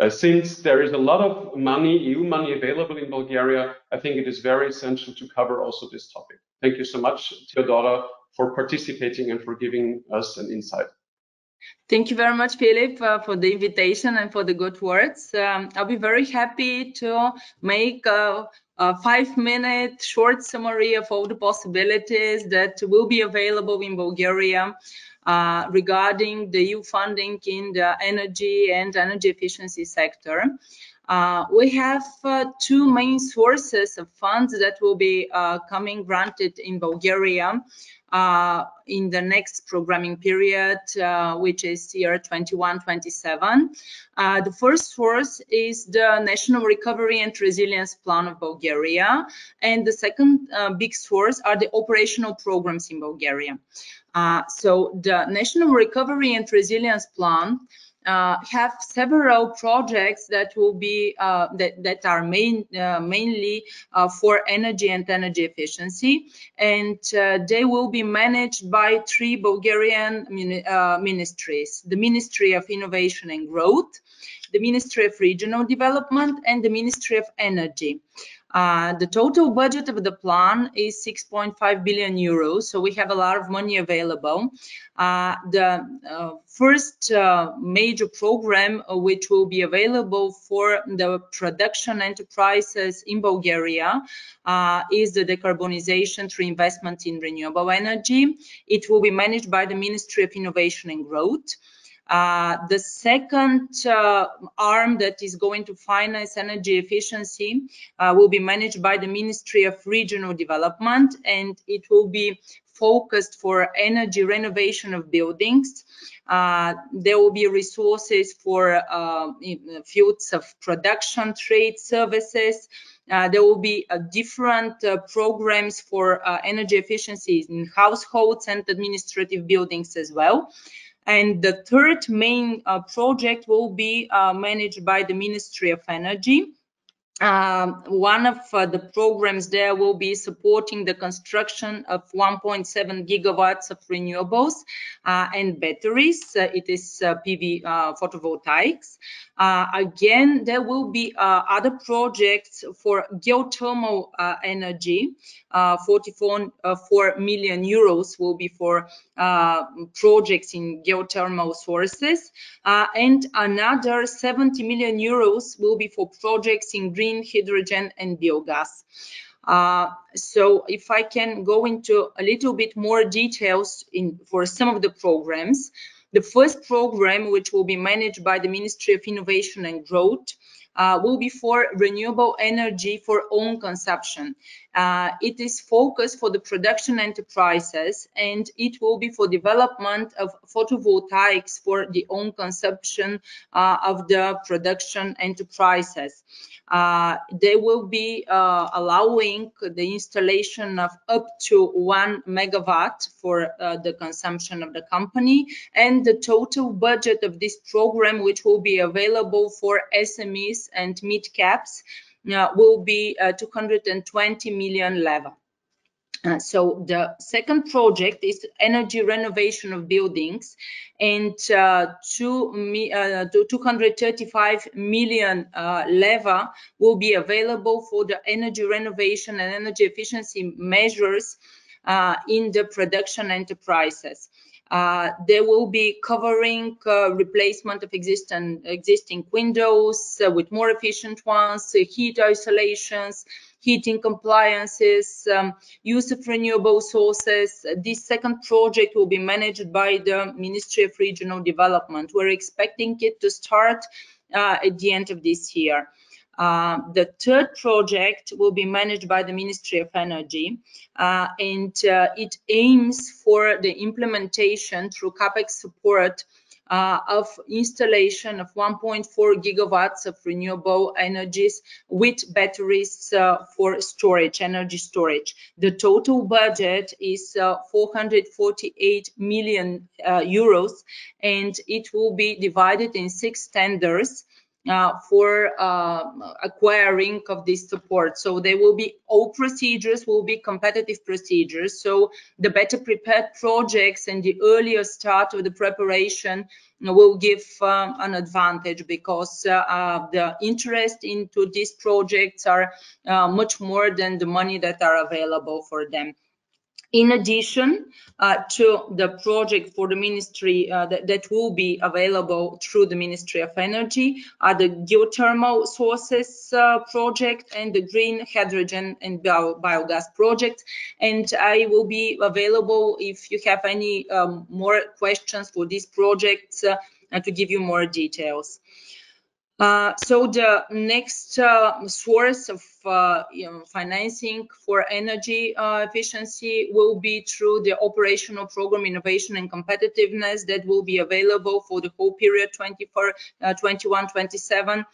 Since there is a lot of money, EU money available in Bulgaria, I think it is very essential to cover also this topic. Thank you so much, Theodora, for participating and for giving us an insight. Thank you very much, Philip, for the invitation and for the good words. I'll be very happy to make a 5-minute short summary of all the possibilities that will be available in Bulgaria regarding the EU funding in the energy and energy efficiency sector. We have two main sources of funds that will be coming granted in Bulgaria in the next programming period, which is year 21-27. The first source is the National Recovery and Resilience Plan of Bulgaria, and the second big source are the operational programs in Bulgaria. So the National Recovery and Resilience Plan have several projects that will be that are mainly for energy and energy efficiency, and they will be managed by 3 Bulgarian ministries: the Ministry of Innovation and Growth, the Ministry of Regional Development, and the Ministry of Energy. The total budget of the plan is 6.5 billion euros, so we have a lot of money available. The first major program which will be available for the production enterprises in Bulgaria is the decarbonization through investment in renewable energy. It will be managed by the Ministry of Innovation and Growth. The second arm that is going to finance energy efficiency will be managed by the Ministry of Regional Development, and it will be focused for energy renovation of buildings. There will be resources for fields of production, trade, services. There will be different programs for energy efficiency in households and administrative buildings as well. And the third main project will be managed by the Ministry of Energy. One of the programs there will be supporting the construction of 1.7 gigawatts of renewables and batteries. It is PV photovoltaics. Again, there will be other projects for geothermal energy. 44 million euros will be for projects in geothermal sources, and another 70 million euros will be for projects in green hydrogen and biogas. So if I can go into a little bit more details for some of the programs. The first program, which will be managed by the Ministry of Innovation and Growth, will be for renewable energy for own consumption. It is focused for the production enterprises, and it will be for development of photovoltaics for the own consumption of the production enterprises. They will be allowing the installation of up to 1 megawatt for the consumption of the company, and the total budget of this program, which will be available for SMEs and mid-caps, will be 220 million leva. So the second project is energy renovation of buildings, and 235 million leva will be available for the energy renovation and energy efficiency measures in the production enterprises. They will be covering replacement of existing windows with more efficient ones, heat isolations, heating compliances, use of renewable sources. This second project will be managed by the Ministry of Regional Development. We're expecting it to start at the end of this year. The third project will be managed by the Ministry of Energy, and it aims for the implementation through CAPEX support of installation of 1.4 gigawatts of renewable energies with batteries for storage, energy storage. The total budget is 448 million euros, and it will be divided in 6 tenders. for acquiring of this support. So there will be all procedures will be competitive procedures. So the better prepared projects and the earlier start of the preparation will give an advantage, because the interest into these projects are much more than the money that are available for them. In addition to the project for the ministry that will be available through the Ministry of Energy are the geothermal sources project and the green hydrogen and biogas project. And I will be available if you have any more questions for these projects to give you more details. So the next source of financing for energy efficiency will be through the operational program Innovation and Competitiveness that will be available for the whole period 21-27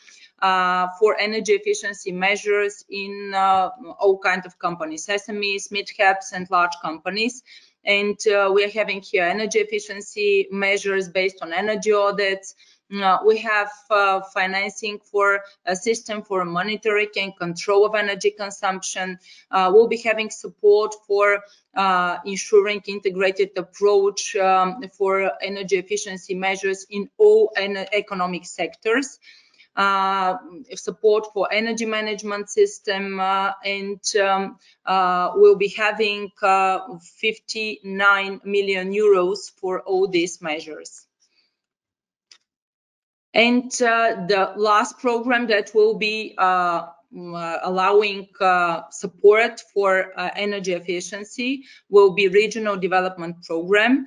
for energy efficiency measures in all kinds of companies, SMEs, mid-caps and large companies. And we are having here energy efficiency measures based on energy audits. We have financing for a system for monitoring and control of energy consumption. We'll be having support for ensuring integrated approach for energy efficiency measures in all economic sectors. Support for energy management system, and we'll be having 59 million euros for all these measures. And the last program that will be allowing support for energy efficiency will be Regional Development Program.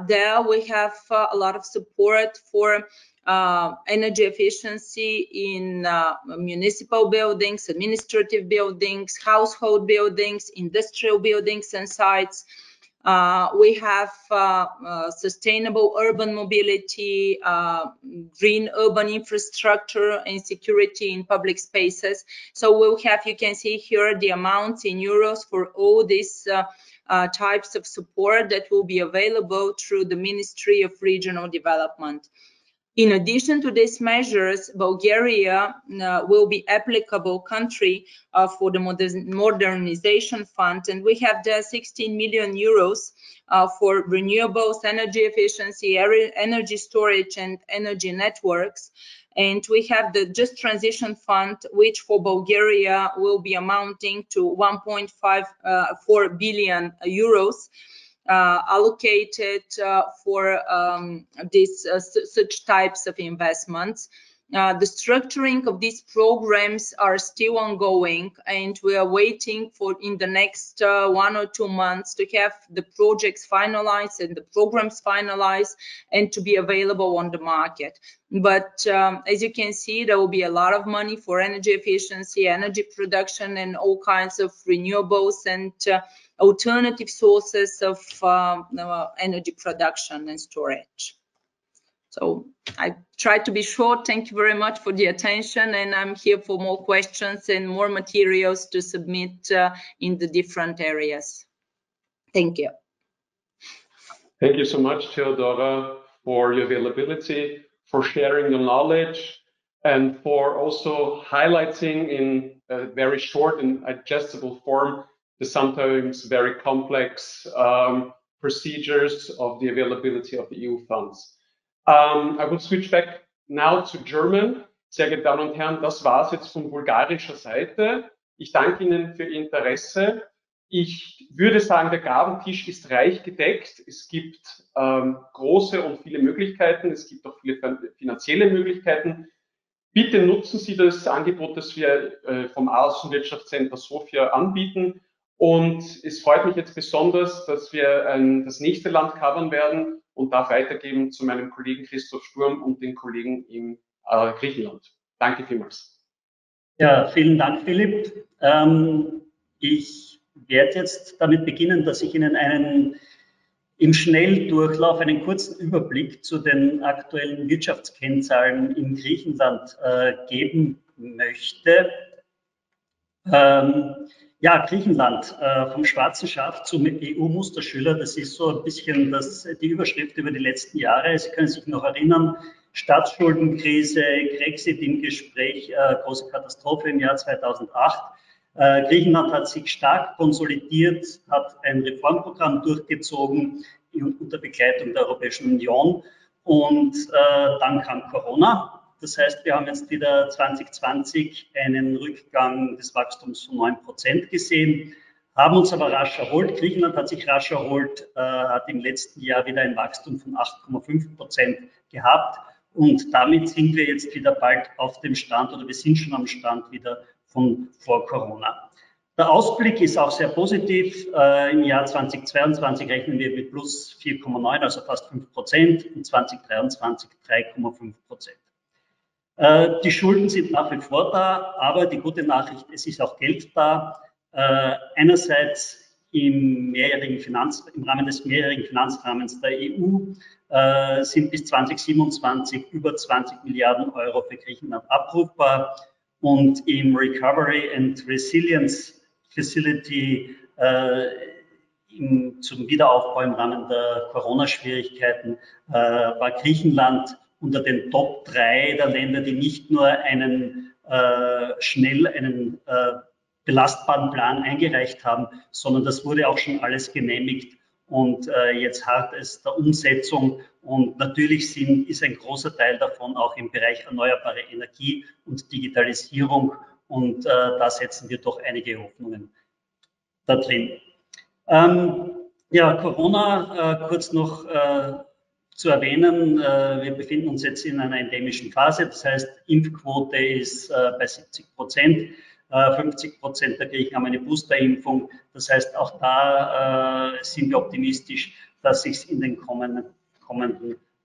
There we have a lot of support for energy efficiency in municipal buildings, administrative buildings, household buildings, industrial buildings and sites. We have sustainable urban mobility, green urban infrastructure and security in public spaces. So we'll have, you can see here the amounts in euros for all these types of support that will be available through the Ministry of Regional Development. In addition to these measures, Bulgaria will be applicable country for the modernization fund, and we have the 16 million euros for renewables, energy efficiency, energy storage, and energy networks. And we have the Just Transition Fund, which for Bulgaria will be amounting to 1.54 billion euros. Allocated for these such types of investments. The structuring of these programs are still ongoing, and we are waiting for in the next 1 or 2 months to have the projects finalized and the programs finalized and to be available on the market. But as you can see, there will be a lot of money for energy efficiency, energy production, and all kinds of renewables and alternative sources of energy production and storage. So I tried to be short. Thank you very much for the attention, and I'm here for more questions and more materials to submit in the different areas. Thank you. Thank you so much, Theodora, for your availability, for sharing your knowledge, and for also highlighting in a very short and digestible form the sometimes very complex procedures of the availability of the EU funds. I will switch back now to German. Sehr geehrte Damen und Herren, das war es jetzt von bulgarischer Seite. Ich danke Ihnen für Ihr Interesse. Ich würde sagen, der Gabentisch ist reich gedeckt. Es gibt große und viele Möglichkeiten. Es gibt auch viele finanzielle Möglichkeiten. Bitte nutzen Sie das Angebot, das wir vom Außenwirtschaftscenter Sofia anbieten. Und es freut mich jetzt besonders, dass wir das nächste Land covern werden und darf weitergeben zu meinem Kollegen Christoph Sturm und den Kollegen im Griechenland. Danke vielmals. Ja, vielen Dank, Philipp. Ich werde jetzt damit beginnen, dass ich Ihnen im Schnelldurchlauf einen kurzen Überblick zu den aktuellen Wirtschaftskennzahlen in Griechenland geben möchte. Ja, Griechenland, vom schwarzen Schaf zum EU-Musterschüler, das ist so ein bisschen die Überschrift über die letzten Jahre. Sie können sich noch erinnern, Staatsschuldenkrise, Brexit im Gespräch, große Katastrophe im Jahr 2008. Griechenland hat sich stark konsolidiert, hat ein Reformprogramm durchgezogen unter Begleitung der Europäischen Union und dann kam Corona. Das heißt, wir haben jetzt wieder 2020 einen Rückgang des Wachstums von 9% gesehen, haben uns aber rasch erholt. Griechenland hat sich rasch erholt, hat im letzten Jahr wieder ein Wachstum von 8,5% gehabt und damit sind wir jetzt wieder bald auf dem Stand oder wir sind schon am Stand wieder von vor Corona. Der Ausblick ist auch sehr positiv. Im Jahr 2022 rechnen wir mit plus 4,9, also fast 5%, und 2023 3,5%. Die Schulden sind nach wie vor da, aber die gute Nachricht, es ist auch Geld da. Einerseits im Rahmen des mehrjährigen Finanzrahmens der EU sind bis 2027 über 20 Milliarden Euro für Griechenland abrufbar und im Recovery and Resilience Facility zum Wiederaufbau im Rahmen der Corona-Schwierigkeiten war Griechenland unter den Top 3 der Länder, die nicht nur einen belastbaren Plan eingereicht haben, sondern das wurde auch schon alles genehmigt und jetzt hart es der Umsetzung und natürlich ist ein großer Teil davon auch im Bereich erneuerbare Energie und Digitalisierung und da setzen wir doch einige Hoffnungen da drin. Ja, Corona kurz noch zu erwähnen, wir befinden uns jetzt in einer endemischen Phase, das heißt Impfquote ist bei 70%. 50% der Griechen haben eine Boosterimpfung. Das heißt, auch da sind wir optimistisch, dass sich in den kommenden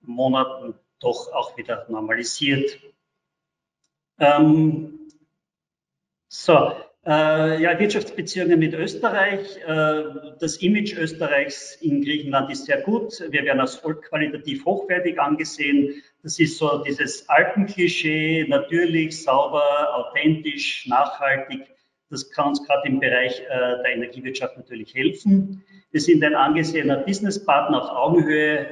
Monaten doch auch wieder normalisiert. Ja, Wirtschaftsbeziehungen mit Österreich. Das Image Österreichs in Griechenland ist sehr gut. Wir werden als qualitativ hochwertig angesehen. Das ist so dieses Alpenklischee, natürlich, sauber, authentisch, nachhaltig. Das kann uns gerade im Bereich der Energiewirtschaft natürlich helfen. Wir sind ein angesehener Businesspartner auf Augenhöhe.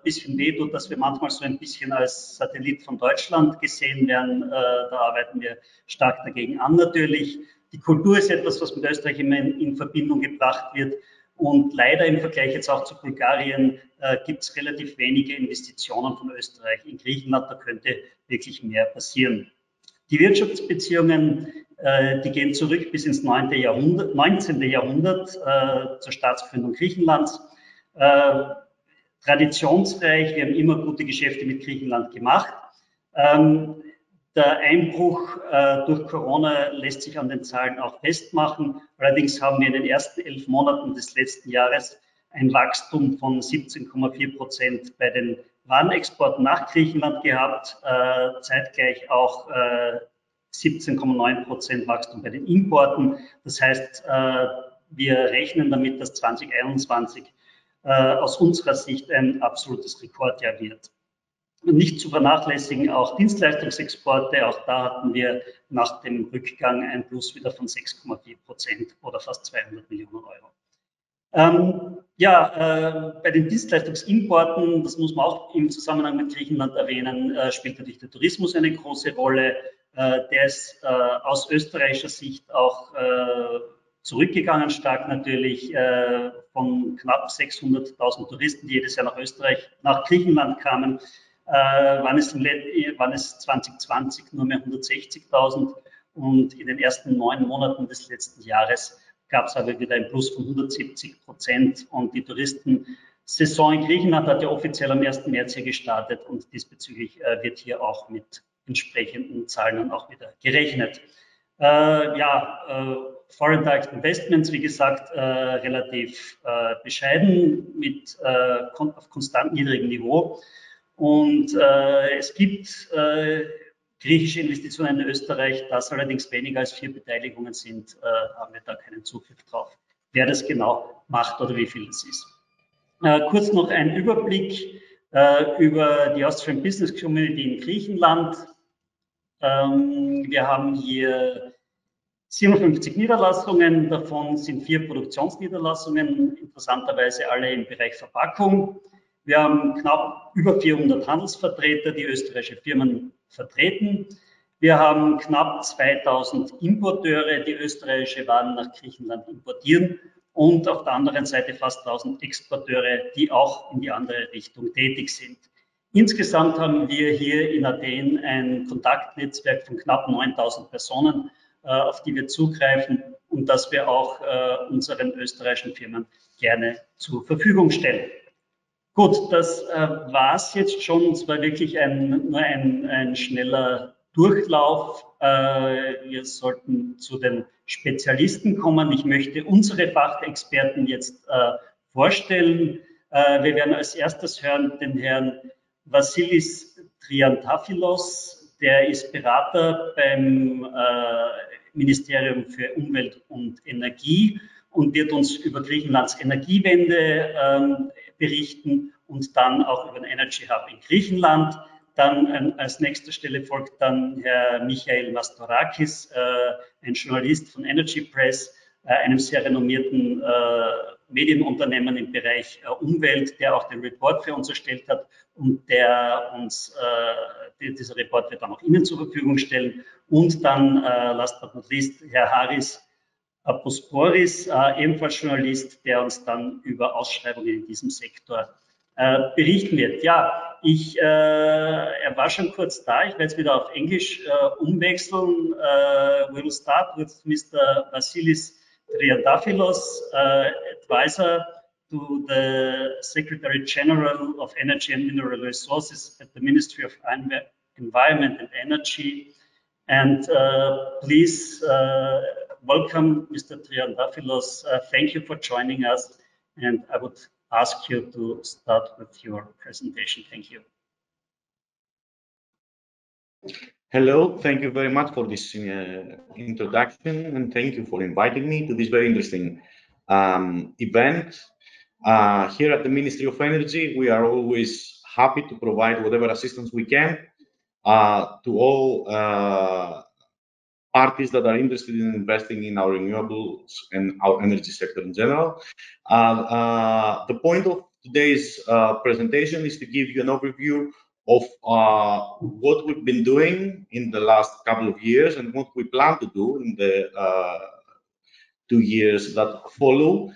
Bisschen weh tut, dass wir manchmal so ein bisschen als Satellit von Deutschland gesehen werden. Da arbeiten wir stark dagegen an natürlich. Die Kultur ist etwas, was mit Österreich immer in Verbindung gebracht wird. Und leider im Vergleich jetzt auch zu Bulgarien gibt es relativ wenige Investitionen von Österreich in Griechenland. Da könnte wirklich mehr passieren. Die Wirtschaftsbeziehungen, die gehen zurück bis ins 19. Jahrhundert zur Staatsgründung Griechenlands. Traditionsreich, wir haben immer gute Geschäfte mit Griechenland gemacht. Der Einbruch durch Corona lässt sich an den Zahlen auch festmachen. Allerdings haben wir in den ersten 11 Monaten des letzten Jahres ein Wachstum von 17,4% bei den Warenexporten nach Griechenland gehabt, zeitgleich auch 17,9% Wachstum bei den Importen. Das heißt, wir rechnen damit, dass 2021 aus unserer Sicht ein absolutes Rekordjahr wird. Und nicht zu vernachlässigen auch Dienstleistungsexporte, auch da hatten wir nach dem Rückgang ein Plus wieder von 6,4% oder fast 200 Millionen Euro. Bei den Dienstleistungsimporten, das muss man auch im Zusammenhang mit Griechenland erwähnen, spielt natürlich der Tourismus eine große Rolle. Der ist aus österreichischer Sicht auch zurückgegangen, stark natürlich, von knapp 600.000 Touristen, die jedes Jahr nach Griechenland kamen, waren es 2020 nur mehr 160.000 und in den ersten 9 Monaten des letzten Jahres gab es aber wieder ein Plus von 170% und die Touristensaison in Griechenland hat ja offiziell am 1. März hier gestartet und diesbezüglich wird hier auch mit entsprechenden Zahlen dann auch wieder gerechnet. Foreign Direct Investments, wie gesagt, relativ bescheiden auf konstant niedrigem Niveau. Und es gibt griechische Investitionen in Österreich, das allerdings weniger als 4 Beteiligungen sind, haben wir da keinen Zugriff drauf, wer das genau macht oder wie viel es ist. Kurz noch ein Überblick über die Austrian Business Community in Griechenland. Wir haben hier 57 Niederlassungen, davon sind 4 Produktionsniederlassungen, interessanterweise alle im Bereich Verpackung. Wir haben knapp über 400 Handelsvertreter, die österreichische Firmen vertreten. Wir haben knapp 2000 Importeure, die österreichische Waren nach Griechenland importieren, und auf der anderen Seite fast 1000 Exporteure, die auch in die andere Richtung tätig sind. Insgesamt haben wir hier in Athen ein Kontaktnetzwerk von knapp 9000 Personen, auf die wir zugreifen und das wir auch unseren österreichischen Firmen gerne zur Verfügung stellen. Gut, das war es jetzt schon. Es war wirklich nur ein schneller Durchlauf. Wir sollten zu den Spezialisten kommen. Ich möchte unsere Fachexperten jetzt vorstellen. Wir werden als erstes hören den Herrn Vassilis Triantafylos. Der ist Berater beim Ministerium für Umwelt und Energie und wird uns über Griechenlands Energiewende berichten und dann auch über den Energy Hub in Griechenland. Dann als nächster Stelle folgt dann Herr Michael Mastorakis, ein Journalist von Energy Press, einem sehr renommierten Medienunternehmen im Bereich Umwelt, der auch den Report für uns erstellt hat und der uns, dieser Report wird dann auch Ihnen zur Verfügung stellen. Und dann, last but not least, Herr Haris Aposporis, ebenfalls Journalist, der uns dann über Ausschreibungen in diesem Sektor berichten wird. Ja, er war schon kurz da, ich werde jetzt wieder auf Englisch umwechseln. We'll start with Mr. Vassilis Triantafylos, advisor to the Secretary General of Energy and Mineral Resources at the Ministry of Environment and Energy. And please welcome Mr. Triantafylos. Thank you for joining us. And I would ask you to start with your presentation. Thank you. Hello, thank you very much for this introduction, and thank you for inviting me to this very interesting event. Here at the Ministry of Energy, we are always happy to provide whatever assistance we can to all parties that are interested in investing in our renewables and our energy sector in general. The point of today's presentation is to give you an overview of what we've been doing in the last couple of years and what we plan to do in the 2 years that follow,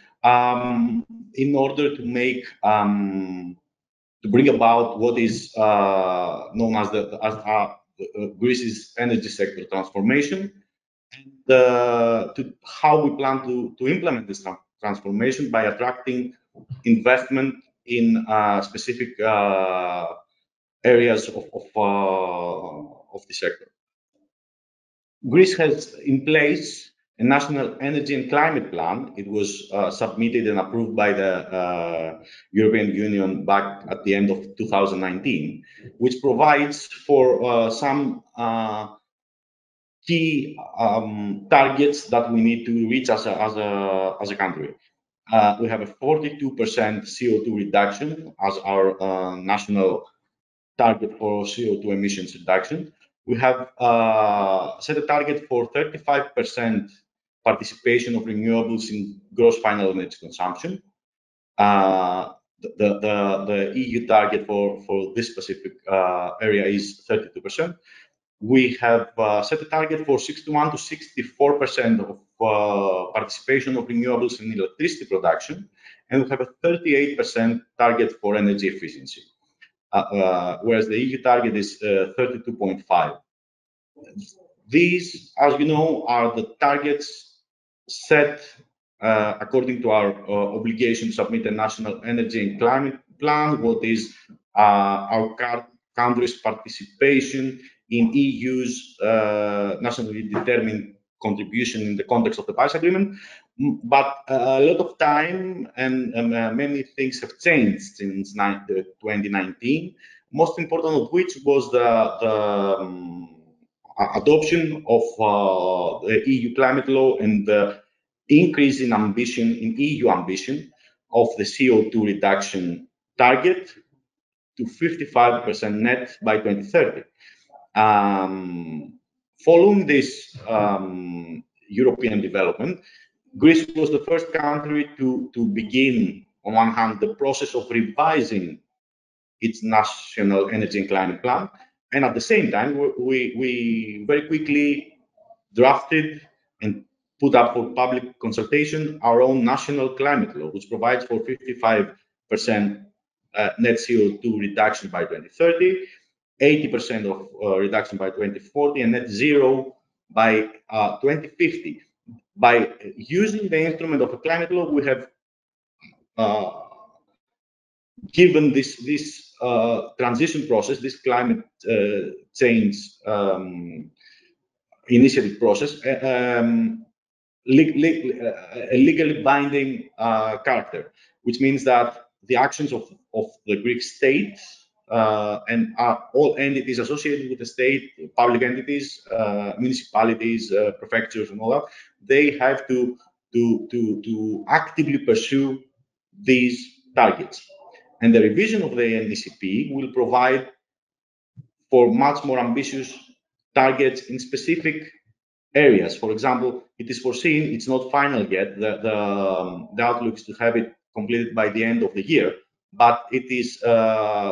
in order to make to bring about what is known as Greece's energy sector transformation, and to how we plan to implement this transformation by attracting investment in specific areas of the sector. Greece has in place a national energy and climate plan. It was submitted and approved by the European Union back at the end of 2019, which provides for some key targets that we need to reach as a country. We have a 42% CO2 reduction as our national target for CO2 emissions reduction. We have set a target for 35% participation of renewables in gross final energy consumption. The EU target for this specific area is 32%. We have set a target for 61 to 64% of participation of renewables in electricity production, and we have a 38% target for energy efficiency. Whereas the EU target is 32.5. These, as you know, are the targets set according to our obligation to submit a national energy and climate plan, what is our country's participation in EU's nationally determined contribution in the context of the Paris Agreement. But a lot of time and many things have changed since 2019, most important of which was the adoption of the EU climate law and the increase in ambition, in EU ambition, of the CO2 reduction target to 55% net by 2030. Following this European development, Greece was the first country to begin, on one hand, the process of revising its national energy and climate plan. And at the same time, we very quickly drafted and put up for public consultation our own national climate law, which provides for 55% net CO2 reduction by 2030, 80% of reduction by 2040, and net zero by 2050. By using the instrument of a climate law, we have given this transition process, this climate change initiative process, a legally binding character, which means that the actions of the Greek state and all entities associated with the state, public entities, municipalities, prefectures, and all that, they have to actively pursue these targets. And the revision of the NDCP will provide for much more ambitious targets in specific areas. For example, it is foreseen, it's not final yet, the outlook is to have it completed by the end of the year, but it is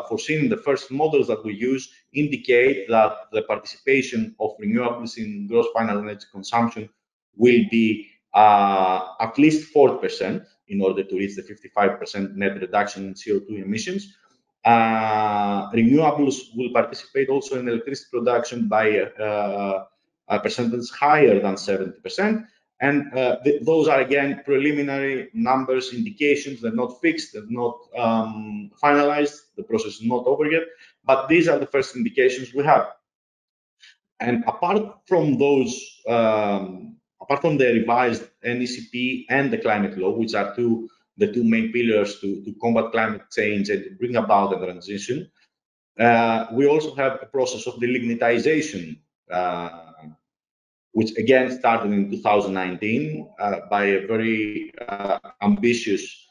foreseen the first models that we use indicate that the participation of renewables in gross final energy consumption will be at least 40% in order to reach the 55% net reduction in CO2 emissions. Renewables will participate also in electricity production by a percentage higher than 70%. And those are, again, preliminary numbers, indications. They're not fixed, they're not finalized. The process is not over yet, but these are the first indications we have. And apart from those, apart from the revised NECP and the climate law, which are the two main pillars to combat climate change and to bring about a transition, we also have a process of delignitization, which again started in 2019 by a very ambitious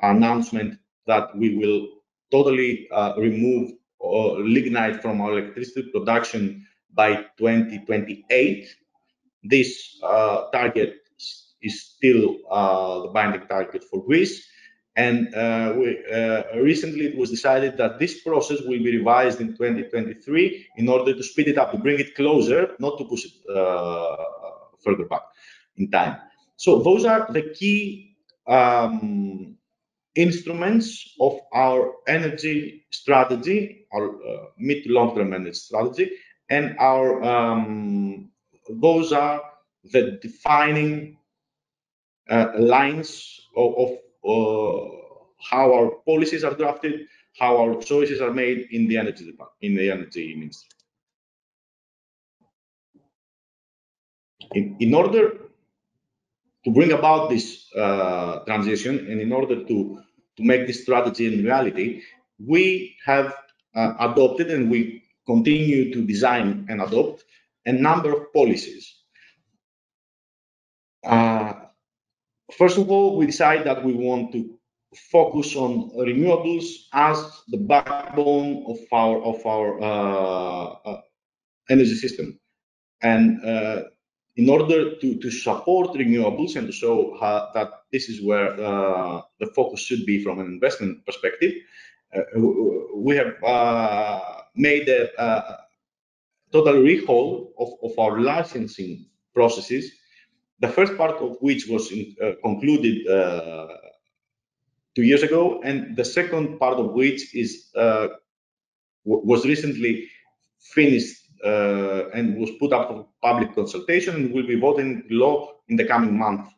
announcement that we will totally remove lignite from our electricity production by 2028. This target is still the binding target for Greece. And recently it was decided that this process will be revised in 2023 in order to speed it up, to bring it closer, not to push it further back in time. So those are the key instruments of our energy strategy, our mid to long-term energy strategy, and our those are the defining lines of how our policies are drafted, how our choices are made in the energy department, in the energy ministry. In order to bring about this transition, and in order to make this strategy in reality, we have adopted, and we continue to design and adopt a number of policies. First of all, we decide that we want to focus on renewables as the backbone of our energy system, and in order to support renewables and to show that this is where the focus should be from an investment perspective, we have made a total rehaul of our licensing processes. The first part of which was concluded 2 years ago, and the second part of which is was recently finished and was put up for public consultation and will be voted into law in the coming month.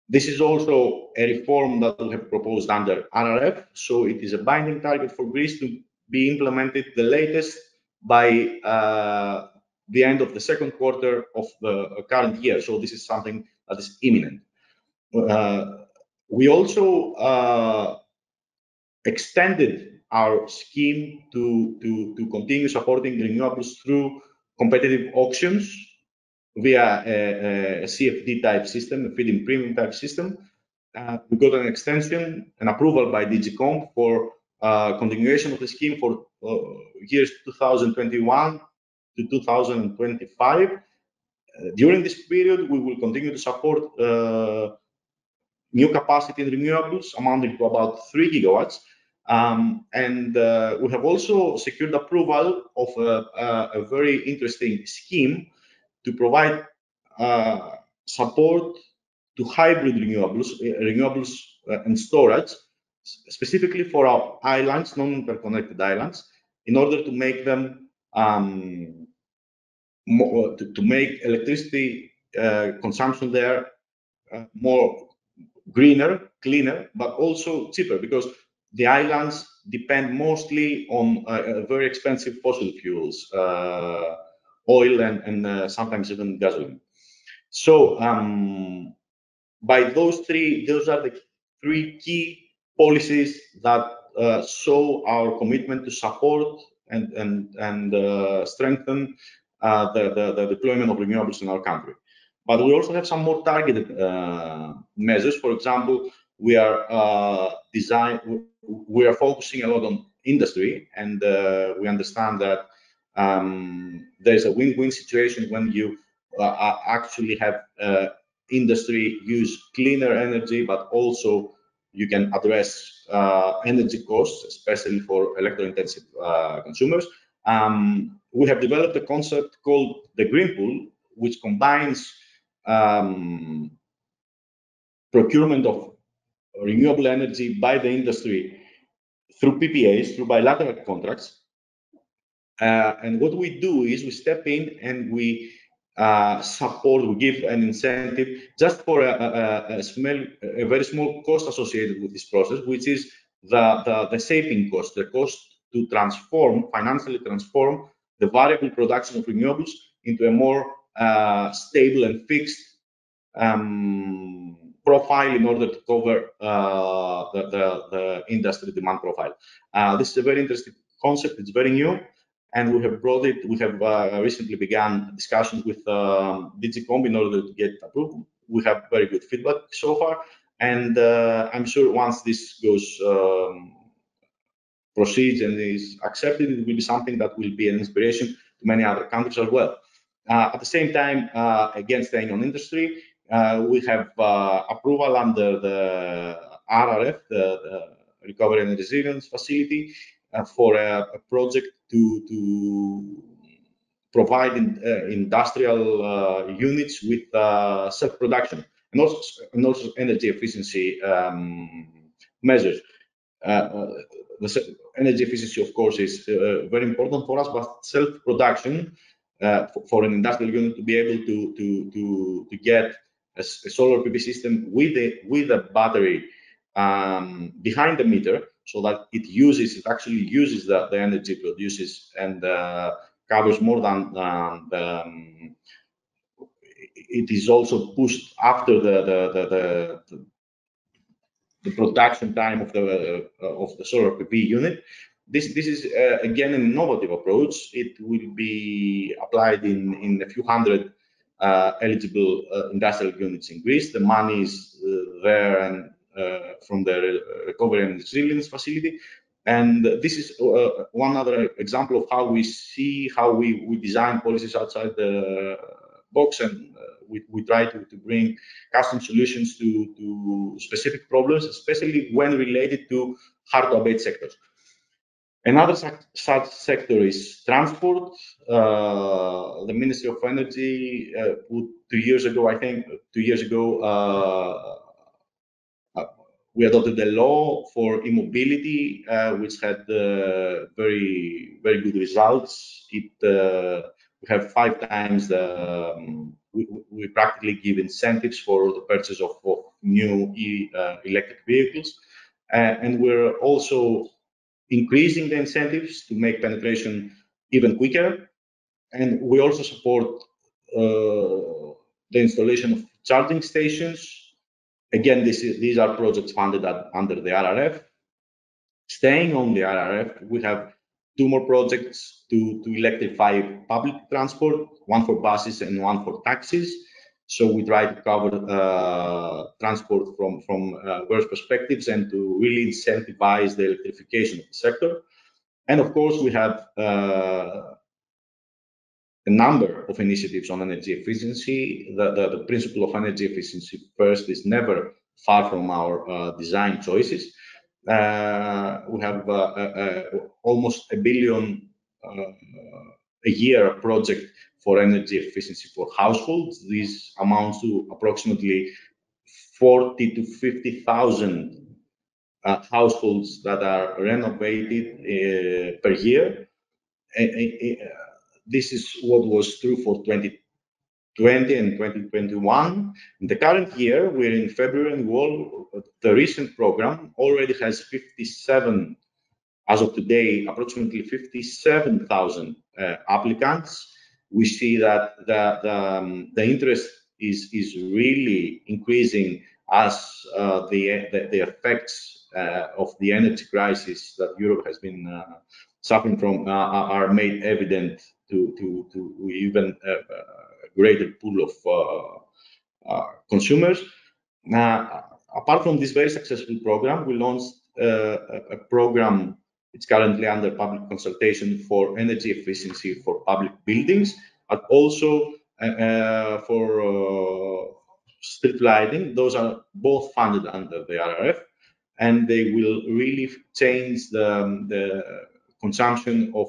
This is also a reform that we have proposed under RRF, so it is a binding target for Greece to be implemented the latest by the end of the second quarter of the current year. So this is something that is imminent. We also extended our scheme to continue supporting renewables through competitive auctions via a CFD type system, a feed-in premium type system. We got an extension, an approval by DG COMP for continuation of the scheme for years 2021 to 2025. During this period, we will continue to support new capacity in renewables amounting to about 3 gigawatts. We have also secured approval of a very interesting scheme to provide support to hybrid renewables and storage, specifically for our islands, non-interconnected islands, in order to make them to make electricity consumption there more greener, cleaner, but also cheaper, because the islands depend mostly on very expensive fossil fuels, oil and sometimes even gasoline. So by those are the three key policies that show our commitment to support and strengthen the deployment of renewables in our country. But we also have some more targeted measures. For example, we are focusing a lot on industry, and we understand that there's a win-win situation when you actually have industry use cleaner energy, but also you can address energy costs, especially for electro-intensive consumers. We have developed a concept called the Green Pool, which combines procurement of renewable energy by the industry through PPAs, through bilateral contracts. And what we do is we step in and we support, we give an incentive just for a very small cost associated with this process, which is the saving cost, the cost to financially transform the variable production of renewables into a more stable and fixed profile in order to cover the industry demand profile. This is a very interesting concept. It's very new, and we have brought it. We have recently begun discussions with DigiComp in order to get approval. We have very good feedback so far, and I'm sure once this proceeds and is accepted, it will be something that will be an inspiration to many other countries as well. At the same time, again, staying on industry, we have approval under the RRF, the Recovery and Resilience Facility, for a project to provide industrial units with self-production and also energy efficiency measures. The energy efficiency, of course, is very important for us, but self-production for an industrial unit to be able to get a solar PV system with a battery behind the meter, so that it actually uses the energy it produces and covers more than it is also pushed after the production time of the solar PV unit. This is again an innovative approach. It will be applied in a few hundred eligible industrial units in Greece. The money is there and from the Recovery and Resilience Facility. And this is one other example of how we design policies outside the box, and we try to bring custom solutions to specific problems, especially when related to hard-to-abate sectors. Another such sector is transport. The Ministry of Energy put 2 years ago, I think, we adopted a law for e-mobility, which had very, very good results. We have 5 times we practically give incentives for the purchase of new electric vehicles, and we're also increasing the incentives to make penetration even quicker. And we also support the installation of charging stations. Again, these are projects funded under the RRF. Staying on the RRF, we have 2 more projects to electrify public transport, one for buses and one for taxis. So we try to cover transport from various perspectives and to really incentivize the electrification of the sector. And of course, we have a number of initiatives on energy efficiency. The principle of energy efficiency first is never far from our design choices. We have almost $1 billion a year project for energy efficiency for households. This amounts to approximately 40 to 50,000 households that are renovated per year. This is what was true for 2020 and 2021. In the current year, we're in February, and the recent program already has 57, as of today, approximately 57,000 applicants. We see that the interest is really increasing as the effects of the energy crisis that Europe has been suffering from are made evident to even greater pool of consumers. Apart from this very successful program, we launched a program. It's currently under public consultation for energy efficiency for public buildings, but also for street lighting. Those are both funded under the RRF, and they will really change the consumption of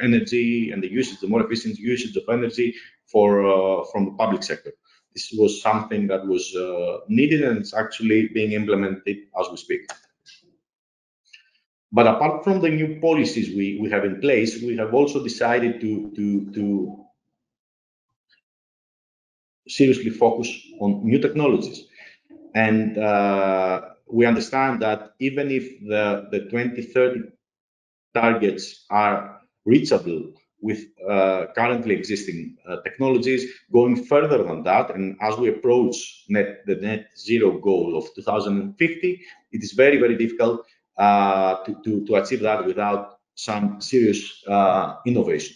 energy and the more efficient usage of energy from the public sector. This was something that was needed, and it's actually being implemented as we speak. But apart from the new policies we have in place, we have also decided to seriously focus on new technologies. And we understand that even if the 2030 targets are reachable with currently existing technologies, going further than that, and as we approach the net zero goal of 2050, it is very, very difficult to achieve that without some serious innovation.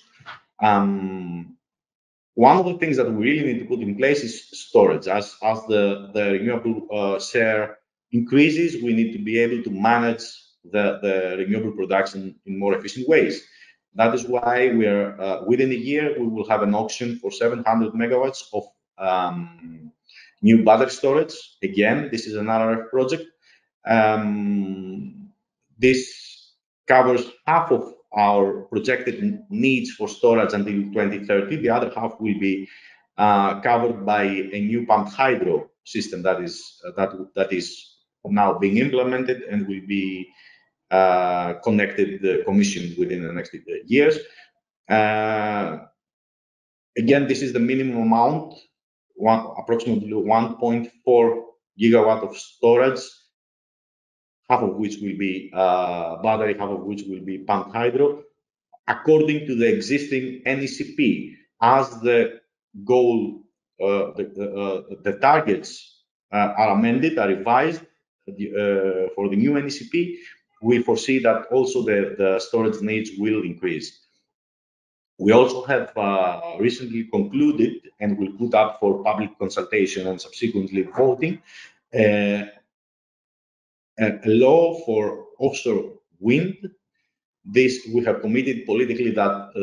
One of the things that we really need to put in place is storage. As the renewable share increases, we need to be able to manage the renewable production in more efficient ways. That is why we are within a year we will have an auction for 700 megawatts of new battery storage. Again, this is an RRF project. This covers half of our projected needs for storage until 2030. The other half will be covered by a new pumped hydro system that is now being implemented and will be commissioned within the next years. Again, this is the minimum amount, approximately 1.4 gigawatt of storage, half of which will be battery, half of which will be pumped hydro, according to the existing NECP. As the goal, the targets are amended, are revised for the new NECP, we foresee that also the storage needs will increase. We also have recently concluded and will put up for public consultation and subsequently voting a law for offshore wind. This we have committed politically that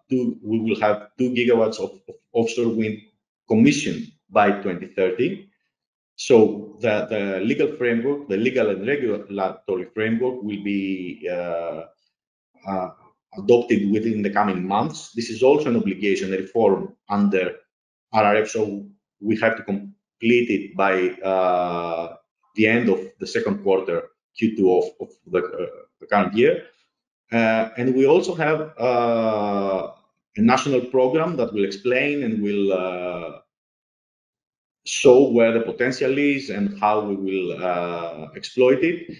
we will have 2 gigawatts of offshore wind commissioned by 2030. So the legal framework, the legal and regulatory framework will be adopted within the coming months. This is also an obligation, a reform under RRF, so we have to complete it by the end of the second quarter, Q2 of the current year. And we also have a national program that will explain and will show where the potential is and how we will exploit it.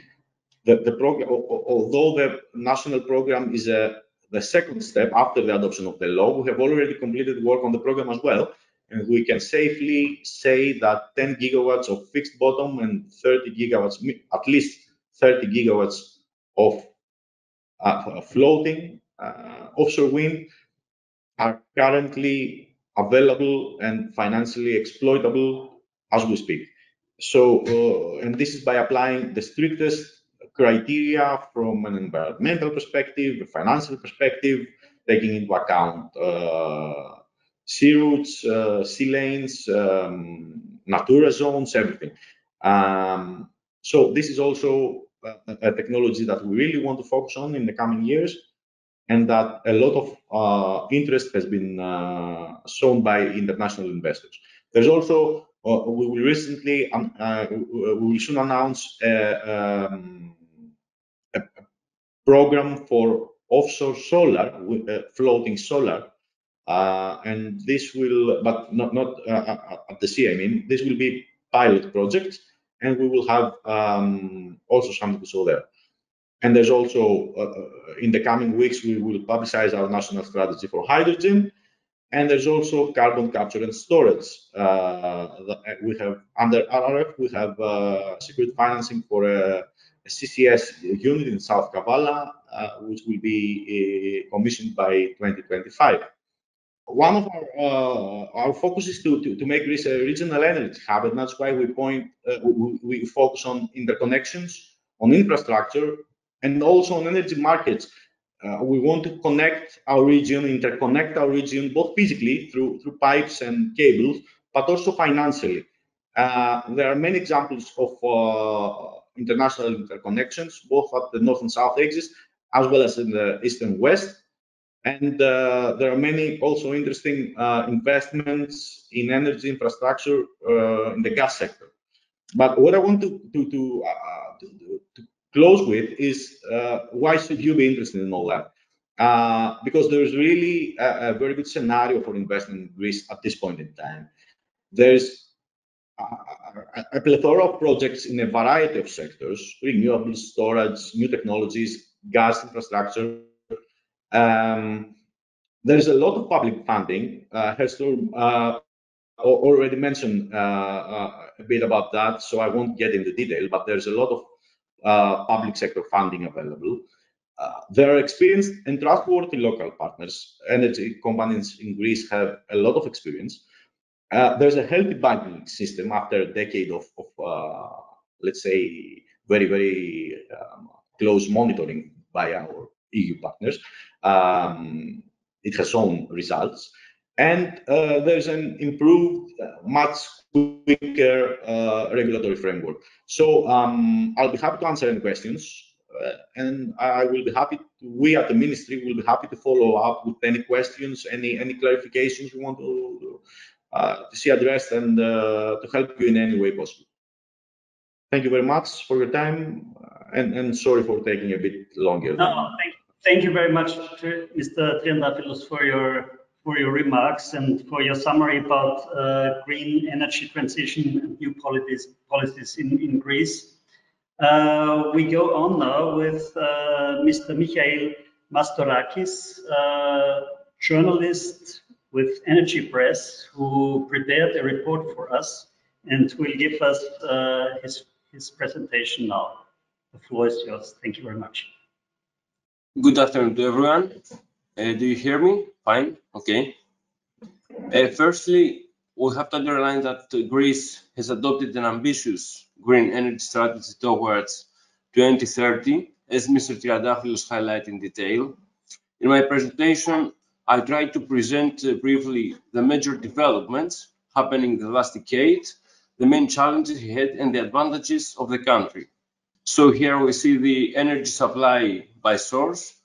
The program, although the national program is the second step after the adoption of the law, we have already completed work on the program as well, and we can safely say that 10 gigawatts of fixed bottom and 30 gigawatts, at least 30 gigawatts of floating offshore wind are currently available and financially exploitable as we speak. So, and this is by applying the strictest criteria from an environmental perspective, a financial perspective, taking into account sea routes, sea lanes, Natura zones, everything. So this is also a technology that we really want to focus on in the coming years, and that a lot of interest has been shown by international investors. There's also, we will recently, we will soon announce a program for offshore solar, floating solar, and this will, but not at the sea, I mean, this will be pilot projects, and we will have also something to show there. And there's also, in the coming weeks, we will publicize our national strategy for hydrogen. And there's also carbon capture and storage. We have, under RRF, we have secured financing for a CCS unit in South Kavala, which will be commissioned by 2025. One of our focus is to make Greece a regional energy hub, and that's why we focus on interconnections, on infrastructure, and also on energy markets. We want to connect our region, interconnect our region, both physically through pipes and cables, but also financially. There are many examples of international interconnections, both at the north and south axis, as well as in the east and west. And there are many also interesting investments in energy infrastructure in the gas sector. But what I want to close with is why should you be interested in all that? Because there's really a very good scenario for investment in Greece at this point in time. There's a plethora of projects in a variety of sectors: renewables, storage, new technologies, gas infrastructure. There's a lot of public funding. Hester already mentioned a bit about that, so I won't get into detail, but there's a lot of public sector funding available. There are experienced and trustworthy local partners. Energy companies in Greece have a lot of experience. There's a healthy banking system after a decade of let's say, very, very close monitoring by our EU partners. It has shown results. And there's an improved, much quicker regulatory framework. So I'll be happy to answer any questions. And I will be happy we at the ministry will be happy to follow up with any questions, any clarifications you want to see addressed, and to help you in any way possible. Thank you very much for your time, and sorry for taking a bit longer. No, thank you very much, Mr. Triantafyllos, for your remarks and for your summary about green energy transition and new policies in Greece. We go on now with Mr. Michael Mastorakis, journalist with Energy Press, who prepared a report for us and will give us his presentation now. The floor is yours. Thank you very much. Good afternoon to everyone. Do you hear me? Fine. Okay. Firstly, we have to underline that Greece has adopted an ambitious green energy strategy towards 2030, as Mr. Triantafyllos highlighted in detail. In my presentation, I tried to present briefly the major developments happening the last decade, the main challenges ahead, and the advantages of the country. So here we see the energy supply by source,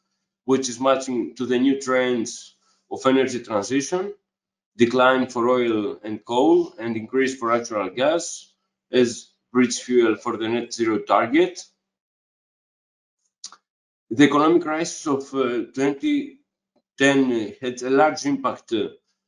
which is matching to the new trends of energy transition, decline for oil and coal, and increase for natural gas as bridge fuel for the net zero target. The economic crisis of 2010 had a large impact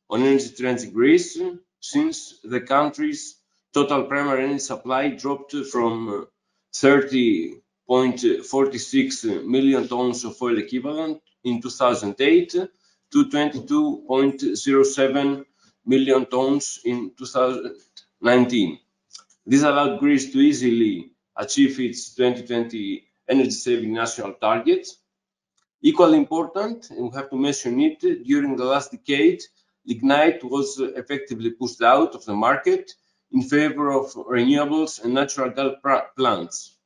on energy trends in Greece, since the country's total primary energy supply dropped from 30.46 million tons of oil equivalent in 2008 to 22.07 million tons in 2019. This allowed Greece to easily achieve its 2020 energy-saving national targets. Equally important, and we have to mention it, during the last decade, lignite was effectively pushed out of the market in favor of renewables and natural gas plants.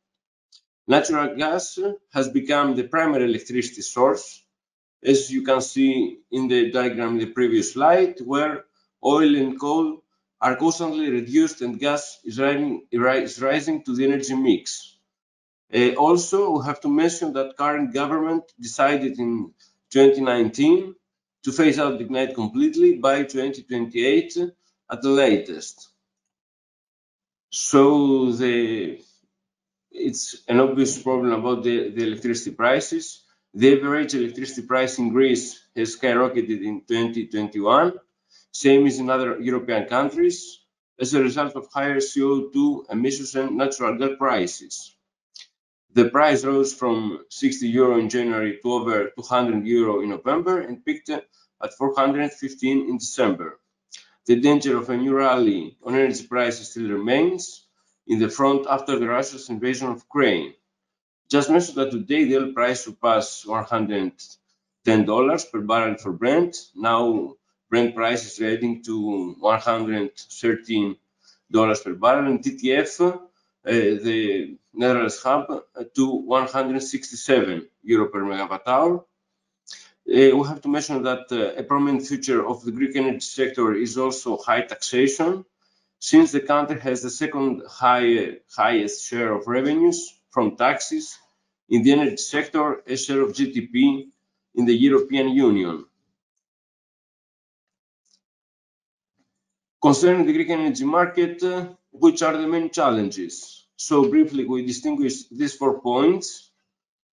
Natural gas has become the primary electricity source, as you can see in the diagram in the previous slide, where oil and coal are constantly reduced and gas is rising to the energy mix. Also, we have to mention that current government decided in 2019 to phase out lignite completely by 2028 at the latest. So it's an obvious problem about the electricity prices. The average electricity price in Greece has skyrocketed in 2021, same as in other European countries, as a result of higher CO2 emissions and natural gas prices. The price rose from 60 euro in January to over 200 euro in November and peaked at 415 in December. The danger of a new rally on energy prices still remains in the front after the Russia's invasion of Ukraine. Just mention that today the oil price surpassed $110 per barrel for Brent. Now Brent price is trading to $113 per barrel, and TTF, the Netherlands hub, to 167 euro per megawatt hour. We have to mention that a prominent feature of the Greek energy sector is also high taxation, since the country has the second highest share of revenues from taxes in the energy sector, a share of GDP in the European Union. Concerning the Greek energy market, which are the main challenges? So briefly, we distinguish these 4 points: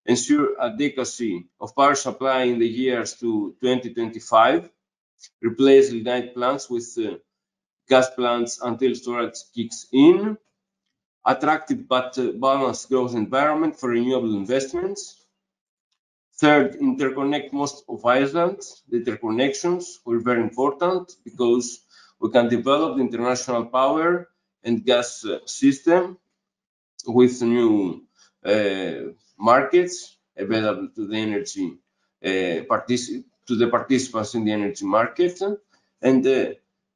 ensure adequacy of power supply in the years to 2025, replace lignite plants with gas plants until storage kicks in, attractive but balanced growth environment for renewable investments. Third, interconnect most of Iceland. The interconnections were very important because we can develop the international power and gas system with new markets available to the energy to the participants in the energy market. And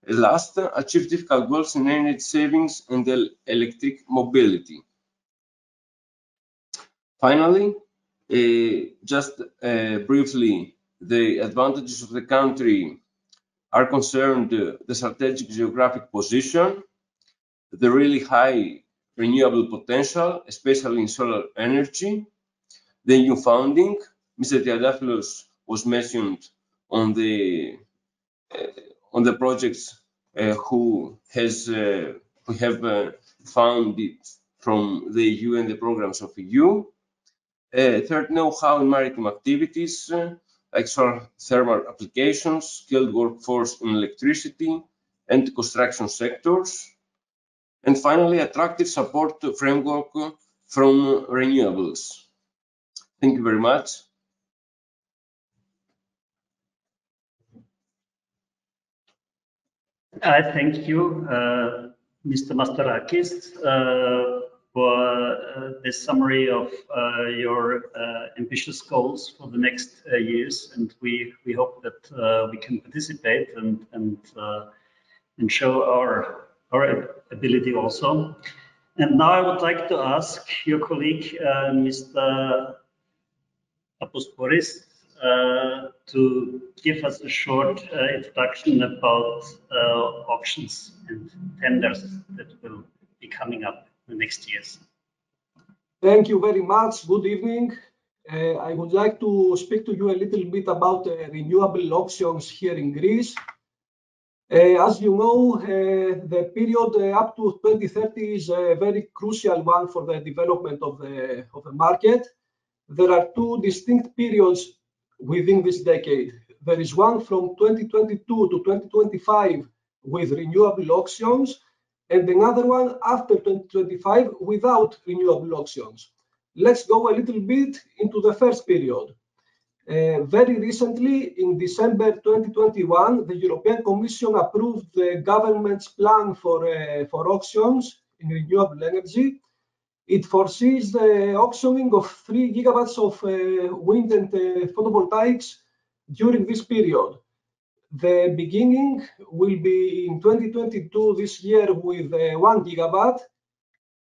last, achieve difficult goals in energy savings and electric mobility. Finally, just briefly, the advantages of the country are concerned the strategic geographic position, the really high renewable potential, especially in solar energy, the new funding. Mr. Triadopoulos was mentioned on the projects who have funded from the EU and the programs of EU. Third, know-how in maritime activities, like solar thermal applications, skilled workforce in electricity and construction sectors. And finally, attractive support framework from renewables. Thank you very much. I thank you, Mr. Mastorakis, for the summary of your ambitious goals for the next years, and we hope that we can participate and show our ability also. And now I would like to ask your colleague, Mr. Apostoris, to give us a short introduction about auctions and tenders that will be coming up in the next years. Thank you very much. Good evening. I would like to speak to you a little bit about renewable auctions here in Greece. As you know, the period up to 2030 is a very crucial one for the development of the market. There are two distinct periods within this decade. There is one from 2022 to 2025 with renewable auctions, and another one after 2025 without renewable auctions. Let's go a little bit into the first period. Very recently, in December 2021, the European Commission approved the government's plan for auctions in renewable energy. It foresees the auctioning of 3 gigawatts of wind and photovoltaics during this period. The beginning will be in 2022 this year with 1 gigawatt,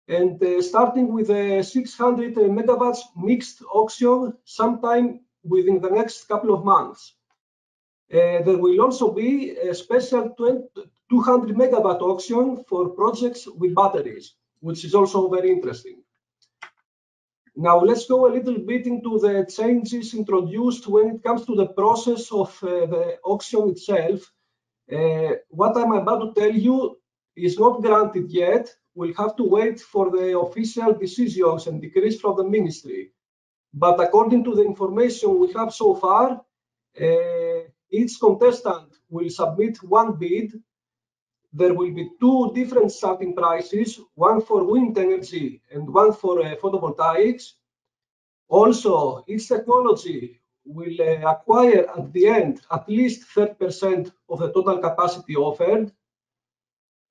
and starting with a 600 megawatts mixed auction sometime within the next couple of months. There will also be a special 200 megawatt auction for projects with batteries, which is also very interesting. Now let's go a little bit into the changes introduced when it comes to the process of the auction itself. What I'm about to tell you is not granted yet. We'll have to wait for the official decisions and decrees from the ministry. But according to the information we have so far, each contestant will submit one bid. There will be two different starting prices, one for wind energy and one for photovoltaics. Also, each technology will acquire at the end at least 30% of the total capacity offered.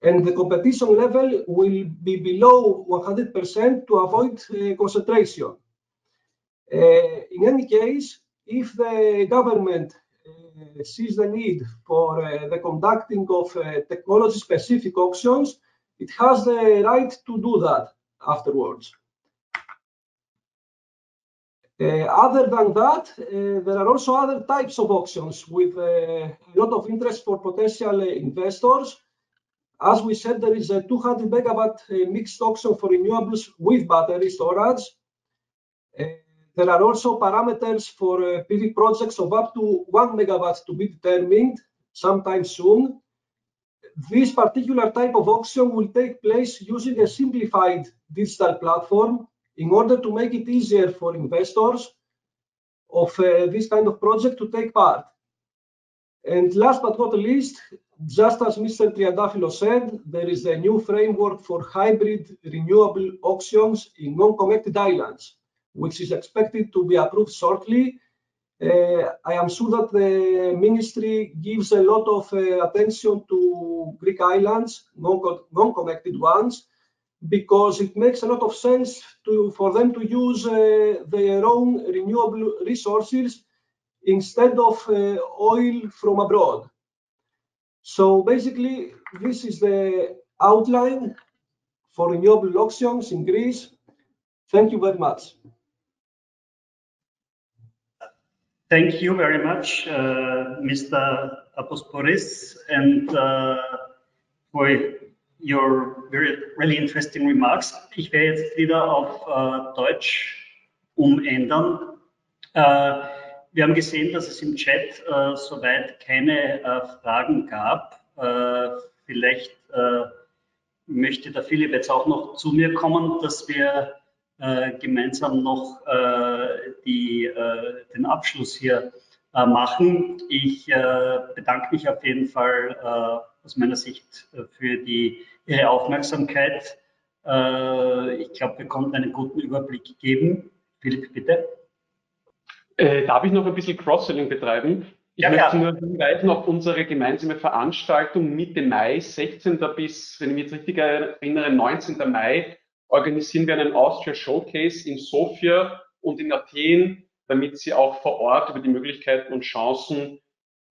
And the competition level will be below 100% to avoid concentration. In any case, if the government sees the need for the conducting of technology-specific auctions, it has the right to do that afterwards. Other than that, there are also other types of auctions with a lot of interest for potential investors. As we said, there is a 200 megawatt mixed auction for renewables with battery storage. There are also parameters for PV projects of up to 1 megawatt to be determined sometime soon. This particular type of auction will take place using a simplified digital platform in order to make it easier for investors of this kind of project to take part. And last but not least, just as Mr. Triantafyllos said, there is a new framework for hybrid renewable auctions in non-connected islands, which is expected to be approved shortly. I am sure that the ministry gives a lot of attention to Greek islands, non-connected ones, because it makes a lot of sense for them to use their own renewable resources instead of oil from abroad. So basically, this is the outline for renewable auctions in Greece. Thank you very much. Thank you very much, Mr. Aposporis, and for your really interesting remarks. Ich werde jetzt wieder auf Deutsch umändern. Wir haben gesehen, dass es im Chat soweit keine Fragen gab. Vielleicht möchte der Philipp jetzt auch noch zu mir kommen, dass wir gemeinsam noch den Abschluss hier machen. Ich bedanke mich auf jeden Fall aus meiner Sicht für Ihre Aufmerksamkeit. Ich glaube, wir konnten einen guten Überblick geben. Philipp, bitte. Darf ich noch ein bisschen Cross-Selling betreiben? Ich möchte nur hinweisen auf unsere gemeinsame Veranstaltung Mitte Mai, 16. bis, wenn ich mich jetzt richtig erinnere, 19. Mai, organisieren wir einen Austria Showcase in Sofia und in Athen, damit Sie auch vor Ort über die Möglichkeiten und Chancen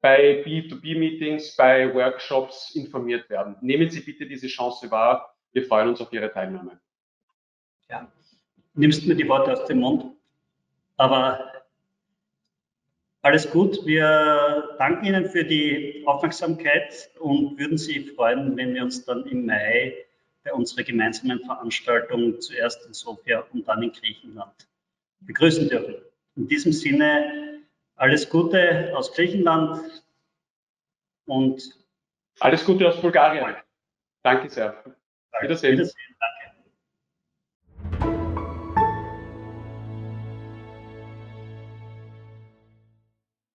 bei B2B-Meetings, bei Workshops informiert werden. Nehmen Sie bitte diese Chance wahr. Wir freuen uns auf Ihre Teilnahme. Ja, nimmst mir die Worte aus dem Mund, aber alles gut. Wir danken Ihnen für die Aufmerksamkeit und würden Sie freuen, wenn wir uns dann im Mai bei unserer gemeinsamen Veranstaltung zuerst in Sofia und dann in Griechenland begrüßen dürfen. In diesem Sinne alles Gute aus Griechenland und alles Gute aus Bulgarien. Danke sehr. Wiedersehen.